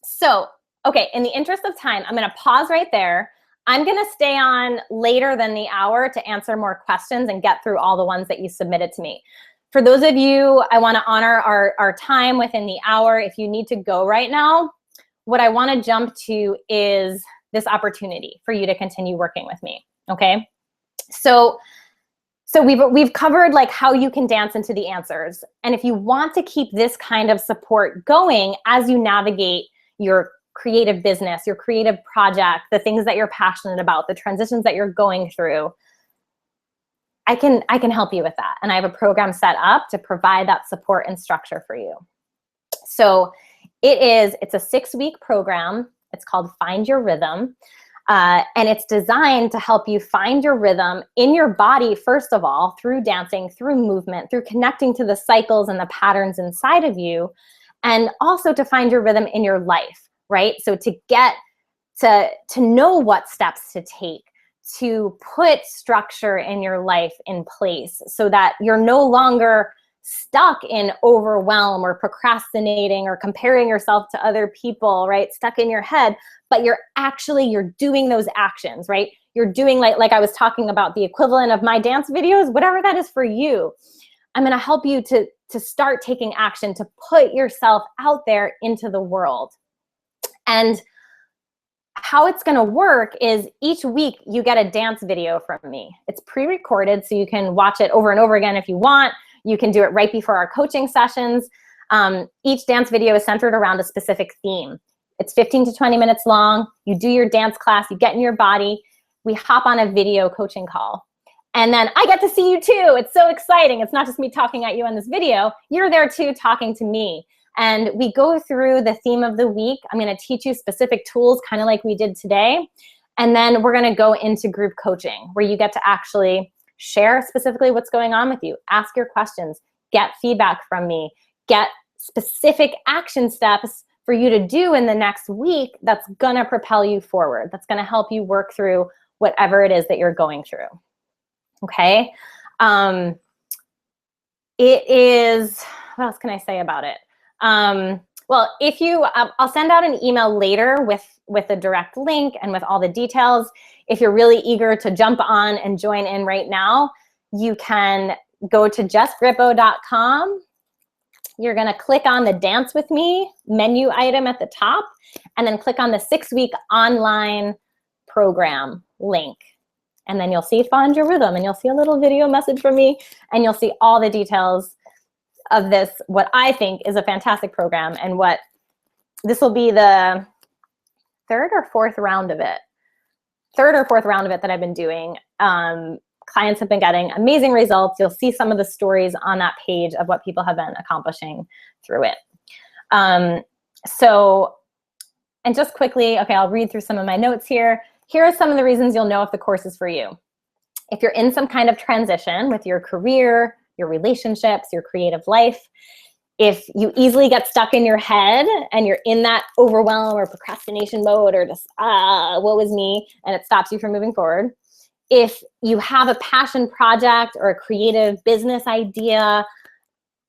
So, okay, in the interest of time, I'm going to pause right there. I'm going to stay on later than the hour to answer more questions and get through all the ones that you submitted to me. For those of you, I want to honor our time within the hour. If you need to go right now, what I want to jump to is this opportunity for you to continue working with me, okay? So we've covered like how you can dance into the answers. And if you want to keep this kind of support going as you navigate your creative business, your creative project, the things that you're passionate about, the transitions that you're going through, I can help you with that. And I have a program set up to provide that support and structure for you. So it's a 6-week program. It's called Find Your Rhythm. And it's designed to help you find your rhythm in your body, first of all, through dancing, through movement, through connecting to the cycles and the patterns inside of you, and also to find your rhythm in your life, right? So to get to know what steps to take, to put structure in your life in place so that you're no longer stuck in overwhelm or procrastinating or comparing yourself to other people, right? Stuck in your head, but you're doing those actions, right? You're doing like I was talking about, the equivalent of my dance videos, whatever that is for you. I'm going to help you to start taking action, to put yourself out there into the world. And how it's going to work is each week you get a dance video from me. It's pre-recorded, so you can watch it over and over again if you want. You can do it right before our coaching sessions. Each dance video is centered around a specific theme. It's 15 to 20 minutes long. You do your dance class, you get in your body. We hop on a video coaching call. And then I get to see you too. It's so exciting. It's not just me talking at you on this video. You're there too, talking to me. And we go through the theme of the week. I'm going to teach you specific tools, kind of like we did today. And then we're going to go into group coaching, where you get to actually share specifically what's going on with you, ask your questions, get feedback from me, get specific action steps for you to do in the next week that's going to propel you forward, that's going to help you work through whatever it is that you're going through. Okay? It is, what else can I say about it? Well, if you, I'll send out an email later with a direct link and with all the details. If you're really eager to jump on and join in right now, you can go to jessgrippo.com. You're going to click on the Dance With Me menu item at the top, and then click on the 6-week online program link. And then you'll see Find Your Rhythm, and you'll see a little video message from me, and you'll see all the details of this, what I think is a fantastic program, and what this will be the third or fourth round of it that I've been doing. Clients have been getting amazing results. You'll see some of the stories on that page of what people have been accomplishing through it. And just quickly, okay, I'll read through some of my notes here. Here are some of the reasons you'll know if the course is for you. If you're in some kind of transition with your career, your relationships, your creative life, if you easily get stuck in your head and you're in that overwhelm or procrastination mode, or just, woe is me, and it stops you from moving forward. If you have a passion project or a creative business idea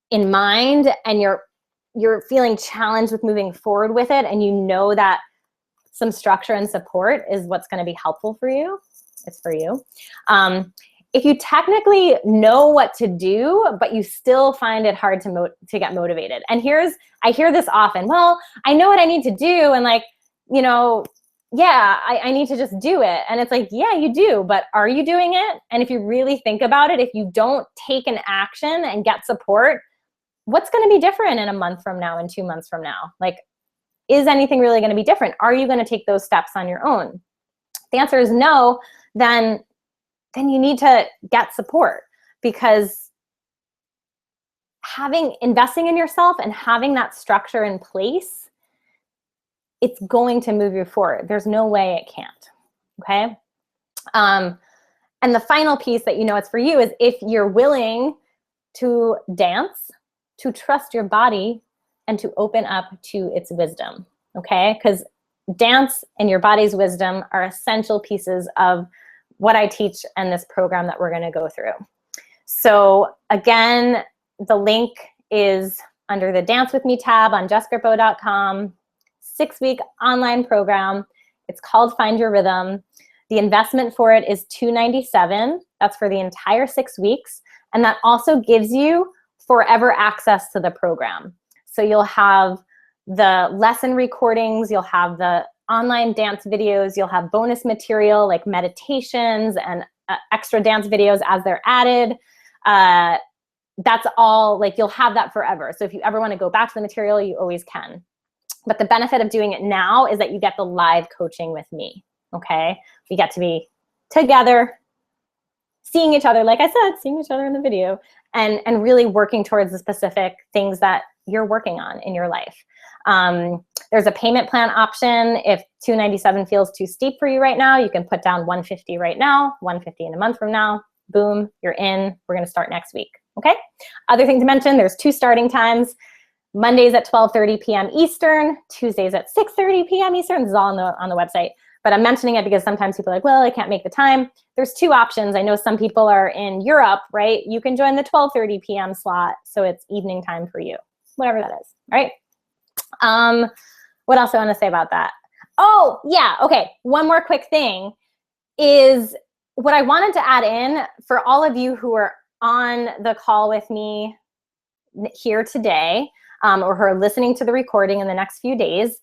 in mind and you're feeling challenged with moving forward with it, and you know that some structure and support is what's going to be helpful for you, it's for you. If you technically know what to do, but you still find it hard to get motivated. And I hear this often, well, I know what I need to do, and like, you know, yeah, I need to just do it. And it's like, yeah, you do, but are you doing it? And if you really think about it, if you don't take an action and get support, what's going to be different in a month from now and 2 months from now? Like, is anything really going to be different? Are you going to take those steps on your own? If the answer is no, then you need to get support, because investing in yourself and having that structure in place, it's going to move you forward. There's no way it can't, okay? And the final piece that you know it's for you is if you're willing to dance, to trust your body, and to open up to its wisdom, okay? Because dance and your body's wisdom are essential pieces of what I teach and this program that we're gonna go through. So again, the link is under the Dance With Me tab on jessgrippo.com. 6-week online program. It's called Find Your Rhythm. The investment for it is $297. That's for the entire 6 weeks. And that also gives you forever access to the program. So you'll have the lesson recordings, you'll have the online dance videos, you'll have bonus material like meditations and extra dance videos as they're added. That's all, like, you'll have that forever. So if you ever want to go back to the material, you always can. But the benefit of doing it now is that you get the live coaching with me, okay? We get to be together, seeing each other, like I said, seeing each other in the video, and really working towards the specific things that you're working on in your life. There's a payment plan option. If $297 feels too steep for you right now, you can put down $150 right now, $150 in a month from now. Boom, you're in. We're going to start next week, okay? Other thing to mention, there's 2 starting times. Mondays at 12:30 p.m. Eastern, Tuesdays at 6:30 p.m. Eastern. This is all on the website. But I'm mentioning it because sometimes people are like, well, I can't make the time. There's 2 options. I know some people are in Europe, right? You can join the 12:30 p.m. slot, so it's evening time for you, whatever that is, right? What else do I want to say about that? Oh, yeah, okay. One more quick thing is what I wanted to add in for all of you who are on the call with me here today, or who are listening to the recording in the next few days.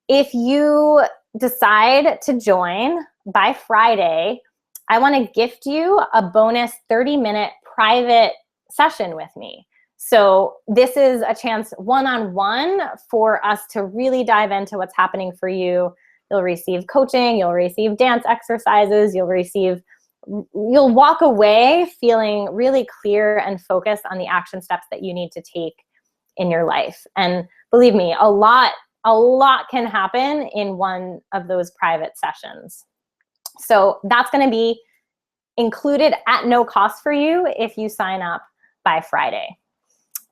If you decide to join by Friday, I want to gift you a bonus 30-minute private session with me. So this is a chance one-on-one for us to really dive into what's happening for you. You'll receive coaching, you'll receive dance exercises, you'll walk away feeling really clear and focused on the action steps that you need to take in your life. And believe me, a lot can happen in one of those private sessions. So that's going to be included at no cost for you if you sign up by Friday.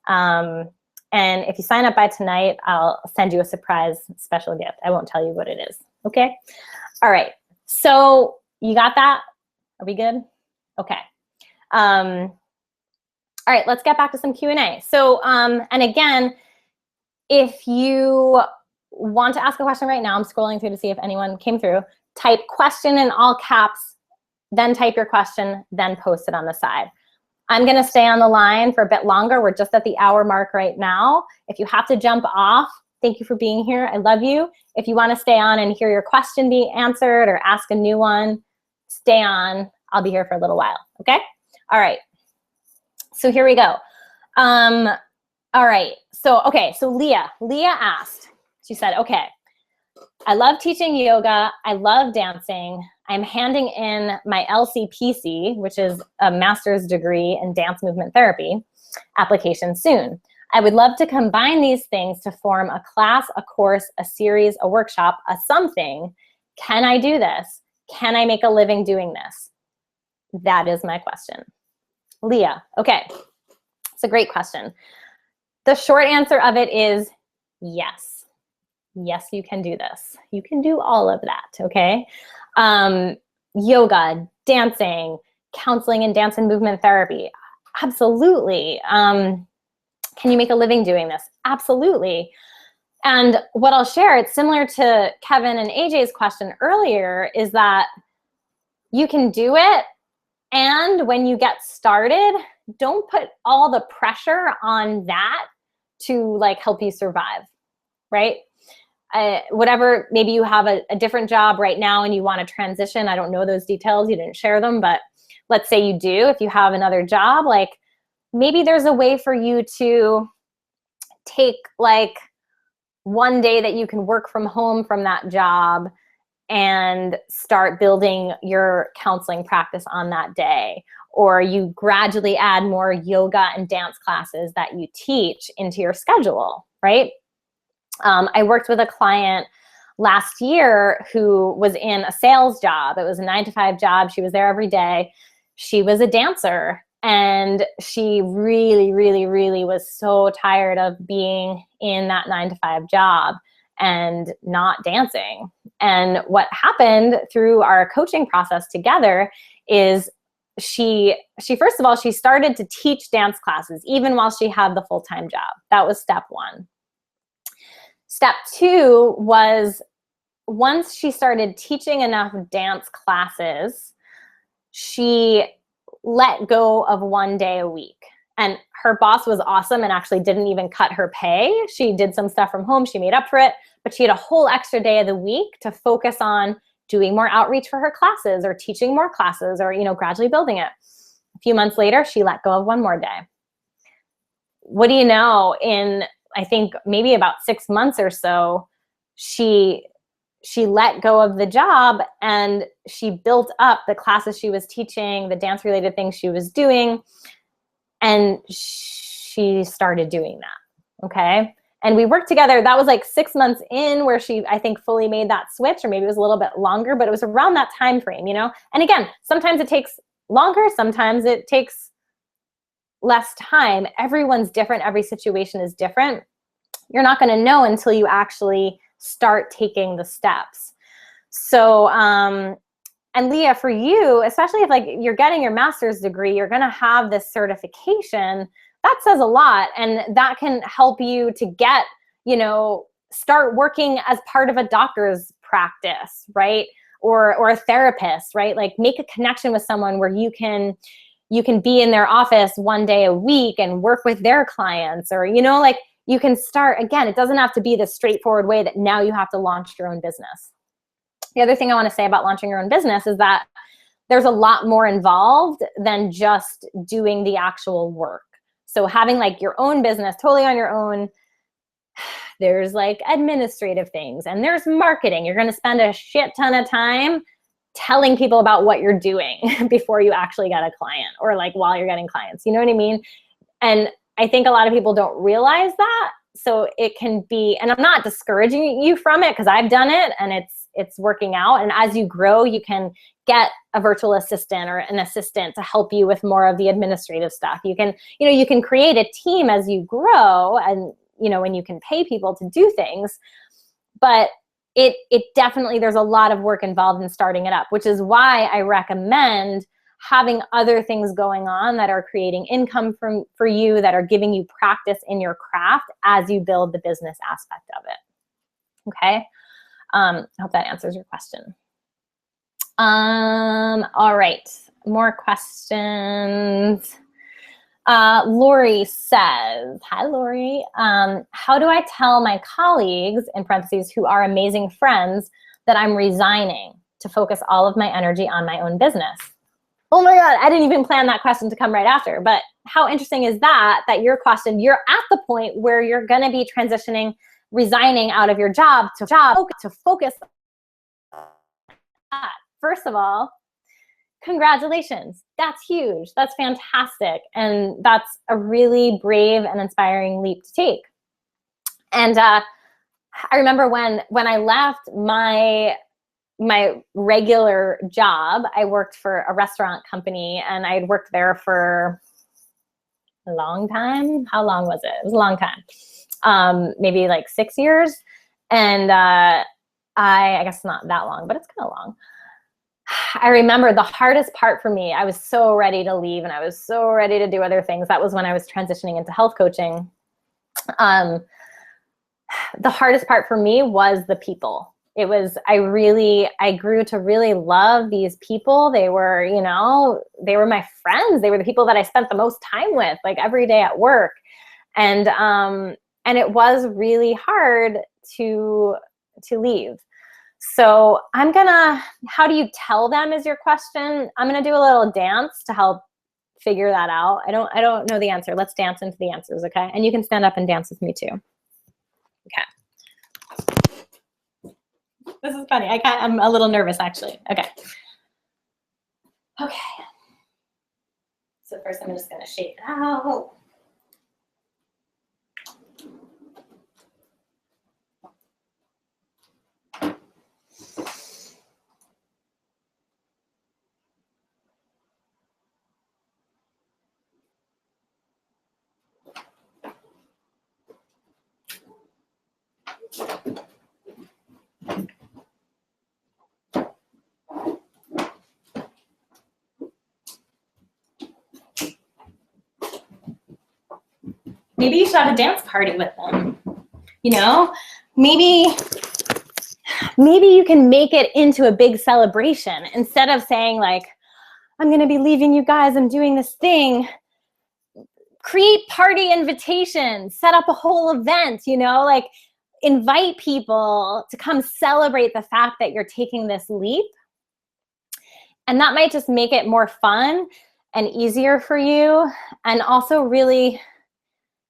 And if you sign up by tonight, I'll send you a surprise special gift. I won't tell you what it is. Okay? All right. So you got that? Are we good? Okay. All right, let's get back to some Q&A. So, and again, if you want to ask a question right now, I'm scrolling through to see if anyone came through, type question in all caps, then type your question, then post it on the side. I'm gonna stay on the line for a bit longer. We're just at the hour mark right now. If you have to jump off, thank you for being here. I love you. If you wanna stay on and hear your question be answered or ask a new one, stay on. I'll be here for a little while, okay? All right. So here we go. All right. So Leah asked, she said, okay, I love teaching yoga. I love dancing. I'm handing in my LCPC, which is a master's degree in dance movement therapy, application soon. I would love to combine these things to form a class, a course, a series, a workshop, a something. Can I do this? Can I make a living doing this? That is my question. Leah, okay, it's a great question. The short answer of it is yes. Yes, you can do this. You can do all of that, okay? Yoga, dancing, counseling and dance and movement therapy, absolutely. Can you make a living doing this? Absolutely. And what I'll share, it's similar to Kevin and AJ's question earlier, is that you can do it. And when you get started, don't put all the pressure on that to like help you survive, right? whatever, maybe you have a different job right now and you want to transition. I don't know those details. You didn't share them, but let's say you do. If you have another job, like maybe there's a way for you to take like one day that you can work from home from that job and start building your counseling practice on that day. Or you gradually add more yoga and dance classes that you teach into your schedule, right? I worked with a client last year who was in a sales job. It was a 9-to-5 job. She was there every day. She was a dancer, and she really, really, really was so tired of being in that 9-to-5 job and not dancing. And what happened through our coaching process together is she first of all, she started to teach dance classes even while she had the full-time job. That was step one. Step two was, once she started teaching enough dance classes, she let go of one day a week. And her boss was awesome and actually didn't even cut her pay. She did some stuff from home. She made up for it, but she had a whole extra day of the week to focus on doing more outreach for her classes or teaching more classes or, gradually building it. A few months later, she let go of one more day. What do you know, in I think maybe about 6 months or so, she let go of the job and she built up the classes she was teaching, the dance related things she was doing, and she started doing that. Okay. And we worked together. That was like 6 months in where she, I think, fully made that switch, or maybe it was a little bit longer, but it was around that time frame, And again, sometimes it takes longer, sometimes it takes less time. Everyone's different. Every situation is different. You're not going to know until you actually start taking the steps. So, and Leah, for you, especially if like you're getting your master's degree, you're going to have this certification. That says a lot, and that can help you to get, start working as part of a doctor's practice, right? Or a therapist, right? Like make a connection with someone where you can be in their office one day a week and work with their clients, or, like you can start, again, it doesn't have to be this straightforward way that now you have to launch your own business. The other thing I want to say about launching your own business is that there's a lot more involved than just doing the actual work. So having like your own business totally on your own, there's like administrative things and there's marketing. You're going to spend a shit ton of time telling people about what you're doing before you actually get a client, or like while you're getting clients, you know what I mean? And I think a lot of people don't realize that. So it can be, and I'm not discouraging you from it because I've done it and it's working out. And as you grow, you can get a virtual assistant or an assistant to help you with more of the administrative stuff. You can, you can create a team as you grow, and, and you can pay people to do things, but it definitely, there's a lot of work involved in starting it up, which is why I recommend having other things going on that are creating income for you, that are giving you practice in your craft as you build the business aspect of it. Okay. I hope that answers your question. All right, more questions. Lori says, hi, Lori. How do I tell my colleagues, in parentheses, who are amazing friends, that I'm resigning to focus all of my energy on my own business? Oh my God, I didn't even plan that question to come right after, but how interesting is that your question, you're at the point where you're gonna be transitioning, resigning out of your job to focus on that. First of all, congratulations. That's huge. That's fantastic. And that's a really brave and inspiring leap to take. And I remember when I left my regular job, I worked for a restaurant company, and I had worked there for a long time. How long was it? It was a long time. Maybe like 6 years. And I guess not that long, but it's kind of long. I remember the hardest part for me, I was so ready to leave and I was so ready to do other things. That was when I was transitioning into health coaching. The hardest part for me was the people. It was, I grew to really love these people. They were, they were my friends. They were the people that I spent the most time with, like every day at work. And it was really hard to to leave. So I'm gonna, how do you tell them is your question? I'm gonna do a little dance to help figure that out. I don't know the answer. Let's dance into the answers, okay? And you can stand up and dance with me too. Okay. This is funny. I'm a little nervous actually. Okay. Okay. So first I'm just gonna shake it out. Maybe you should have a dance party with them. You know, maybe you can make it into a big celebration instead of saying like, I'm going to be leaving you guys, I'm doing this thing. Create party invitations, set up a whole event, you know, like invite people to come celebrate the fact that you're taking this leap. And that might just make it more fun and easier for you, and also really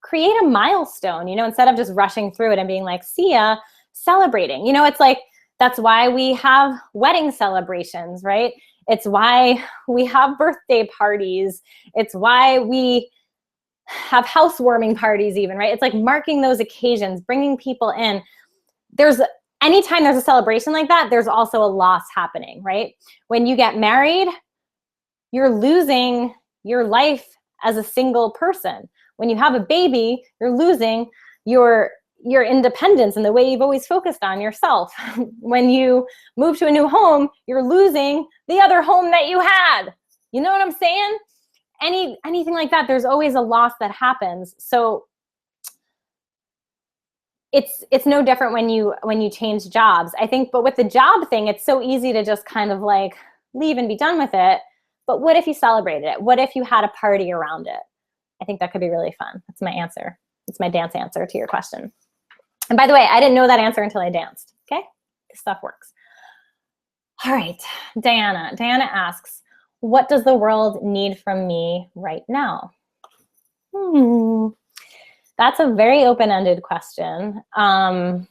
create a milestone, you know, instead of just rushing through it and being like, see ya, celebrating. You know, it's like, that's why we have wedding celebrations, right? It's why we have birthday parties. It's why we have housewarming parties even, right? It's like marking those occasions, bringing people in. Anytime there's a celebration like that, there's also a loss happening, right? When you get married, you're losing your life as a single person. When you have a baby, you're losing your independence and the way you've always focused on yourself. When you move to a new home, you're losing the other home that you had. You know what I'm saying? Anything like that, there's always a loss that happens. So it's no different when you change jobs, I think. But with the job thing, it's so easy to just kind of like leave and be done with it. But what if you celebrated it? What if you had a party around it? I think that could be really fun. That's my answer. It's my dance answer to your question. And by the way, I didn't know that answer until I danced, okay? This stuff works. All right, Diana. Diana asks, what does the world need from me right now? That's a very open-ended question. And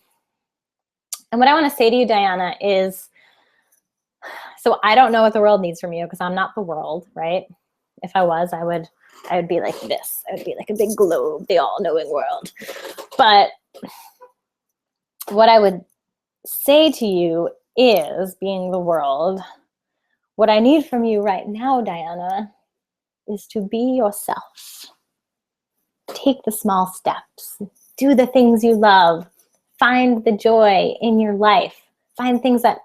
what I want to say to you, Diana, is, so I don't know what the world needs from you because I'm not the world, right? If I was, I would be like this. I would be like a big globe, the all-knowing world. But what I would say to you is, being the world, what I need from you right now, Diana, is to be yourself. Take the small steps. Do the things you love. Find the joy in your life. Find things that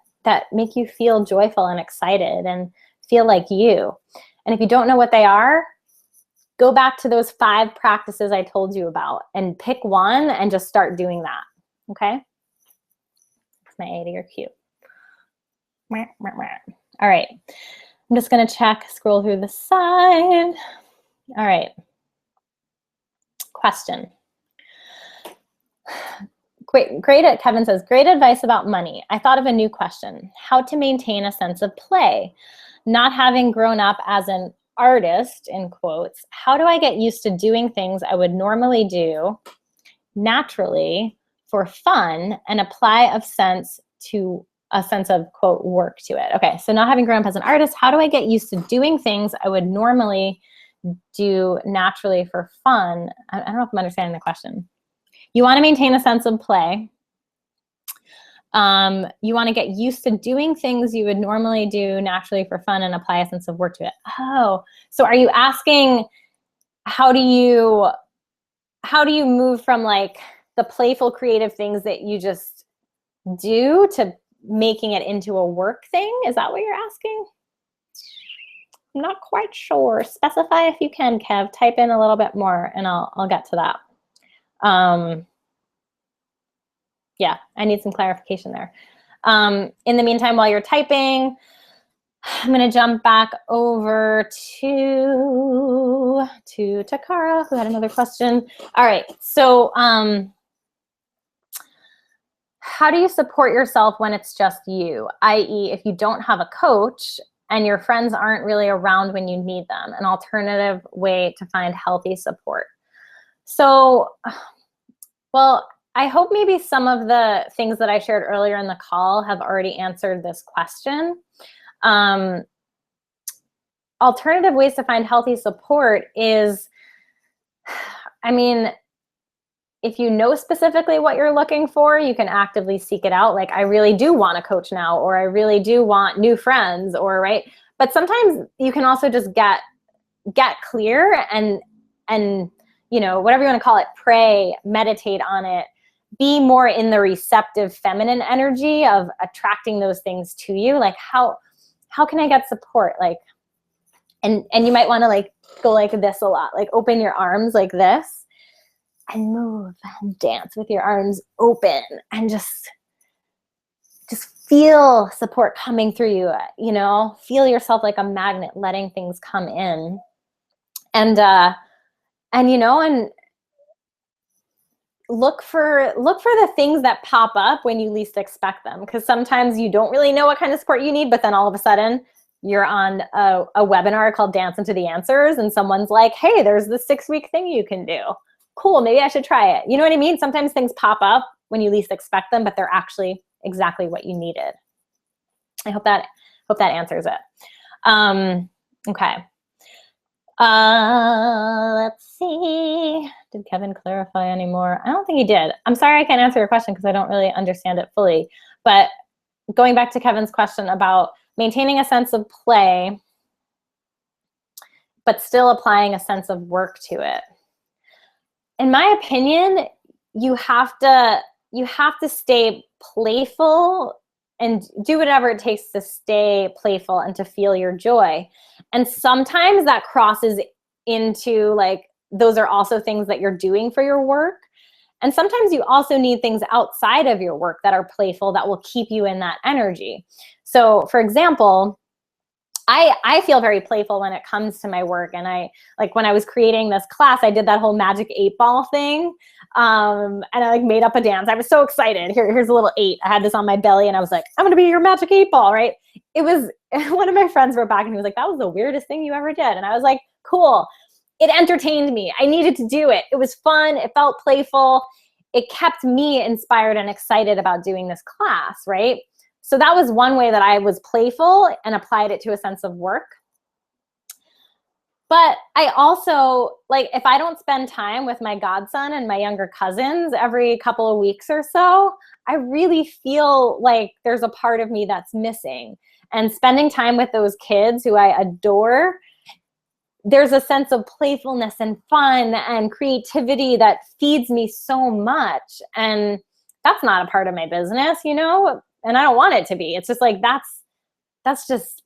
make you feel joyful and excited and feel like you. And if you don't know what they are, go back to those 5 practices I told you about and pick one and just start doing that, okay? That's my A to your Q. All right, I'm just gonna scroll through the side. All right, question. Great, Kevin says, great advice about money. I thought of a new question. How to maintain a sense of play? Not having grown up as an artist, in quotes, how do I get used to doing things I would normally do naturally for fun and apply a sense of, quote, work to it? Okay, so not having grown up as an artist, how do I get used to doing things I would normally do naturally for fun? I don't know if I'm understanding the question. You want to maintain a sense of play. You want to get used to doing things you would normally do naturally for fun and apply a sense of work to it. Oh, so are you asking, how do you move from like the playful creative things that you just do to making it into a work thing? Is that what you're asking? I'm not quite sure. Specify if you can, Kev. Type in a little bit more and I'll get to that. Yeah, I need some clarification there. In the meantime, while you're typing, I'm gonna jump back over to Takara, who had another question. All right, so how do you support yourself when it's just you? i.e., if you don't have a coach and your friends aren't really around when you need them, an alternative way to find healthy support. So, well, I hope maybe some of the things that I shared earlier in the call have already answered this question. Alternative ways to find healthy support is, I mean, if you know specifically what you're looking for, you can actively seek it out. Like, I really do want a coach now, or I really do want new friends, or right. But sometimes you can also just get clear and you know, whatever you want to call it, pray, meditate on it, be more in the receptive feminine energy of attracting those things to you. Like, how can I get support? Like, and you might want to like go like this a lot, like open your arms like this and move and dance with your arms open and just feel support coming through you, you know, feel yourself like a magnet, letting things come in. And you know, and look for the things that pop up when you least expect them. Because sometimes you don't really know what kind of support you need, but then all of a sudden you're on a webinar called Dance into the Answers, and someone's like, hey, there's this 6-week thing you can do. Cool, maybe I should try it. You know what I mean? Sometimes things pop up when you least expect them, but they're actually exactly what you needed. I hope that answers it. Okay. Let's see. Did Kevin clarify anymore? I don't think he did. I'm sorry I can't answer your question because I don't really understand it fully. But going back to Kevin's question about maintaining a sense of play, but still applying a sense of work to it. In my opinion, you have to stay playful and do whatever it takes to stay playful and to feel your joy. And sometimes that crosses into like, those are also things that you're doing for your work. And sometimes you also need things outside of your work that are playful that will keep you in that energy. So for example, I feel very playful when it comes to my work. And I, like when I was creating this class, I did that whole magic 8-ball thing. And I like made up a dance. I was so excited. Here's a little 8. I had this on my belly and I was like, I'm gonna be your magic 8-ball, right? It was, one of my friends wrote back and he was like, that was the weirdest thing you ever did. And I was like, cool. It entertained me. I needed to do it. It was fun. It felt playful. It kept me inspired and excited about doing this class, right? So that was one way that I was playful and applied it to a sense of work. But I also, like, if I don't spend time with my godson and my younger cousins every couple of weeks or so, I really feel like there's a part of me that's missing. And spending time with those kids who I adore, there's a sense of playfulness and fun and creativity that feeds me so much. And that's not a part of my business, you know? And I don't want it to be. It's just like, that's just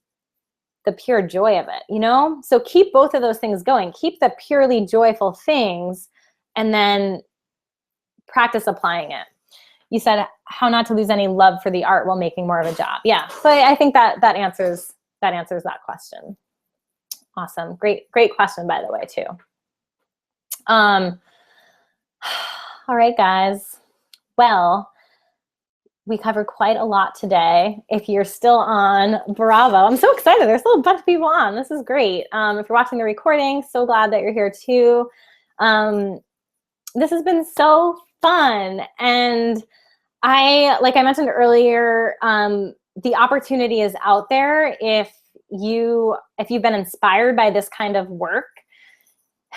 the pure joy of it, you know? So keep both of those things going. Keep the purely joyful things and then practice applying it. You said how not to lose any love for the art while making more of a job. Yeah, so I think that answers that question. Awesome, great question, by the way, too. All right, guys. Well, we covered quite a lot today. If you're still on, bravo. I'm so excited. There's still a bunch of people on. This is great. If you're watching the recording, so glad that you're here too. This has been so fun. And like I mentioned earlier, the opportunity is out there. If you've been inspired by this kind of work,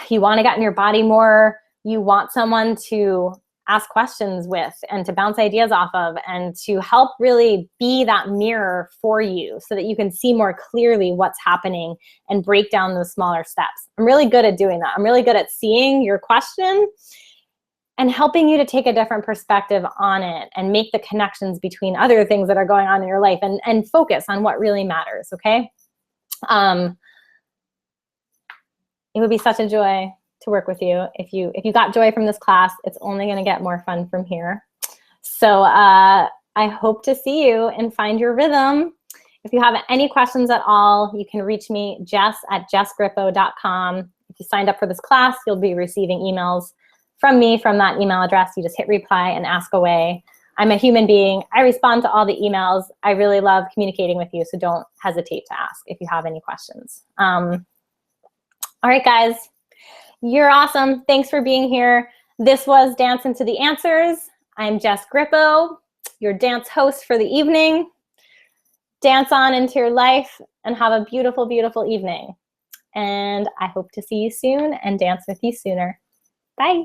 you want to get in your body more, you want someone to ask questions with and to bounce ideas off of and to help really be that mirror for you so that you can see more clearly what's happening and break down those smaller steps. I'm really good at doing that. I'm really good at seeing your question and helping you to take a different perspective on it and make the connections between other things that are going on in your life and focus on what really matters, okay? It would be such a joy to work with you. If you got joy from this class, it's only going to get more fun from here. So I hope to see you and find your rhythm. If you have any questions at all, you can reach me, jess@jessgrippo.com. If you signed up for this class, you'll be receiving emails from me from that email address. You just hit reply and ask away. I'm a human being. I respond to all the emails. I really love communicating with you, so don't hesitate to ask if you have any questions. All right, guys, you're awesome. Thanks for being here. This was Dance Into the Answers. I'm Jess Grippo, your dance host for the evening. Dance on into your life and have a beautiful, beautiful evening. And I hope to see you soon and dance with you sooner. Bye.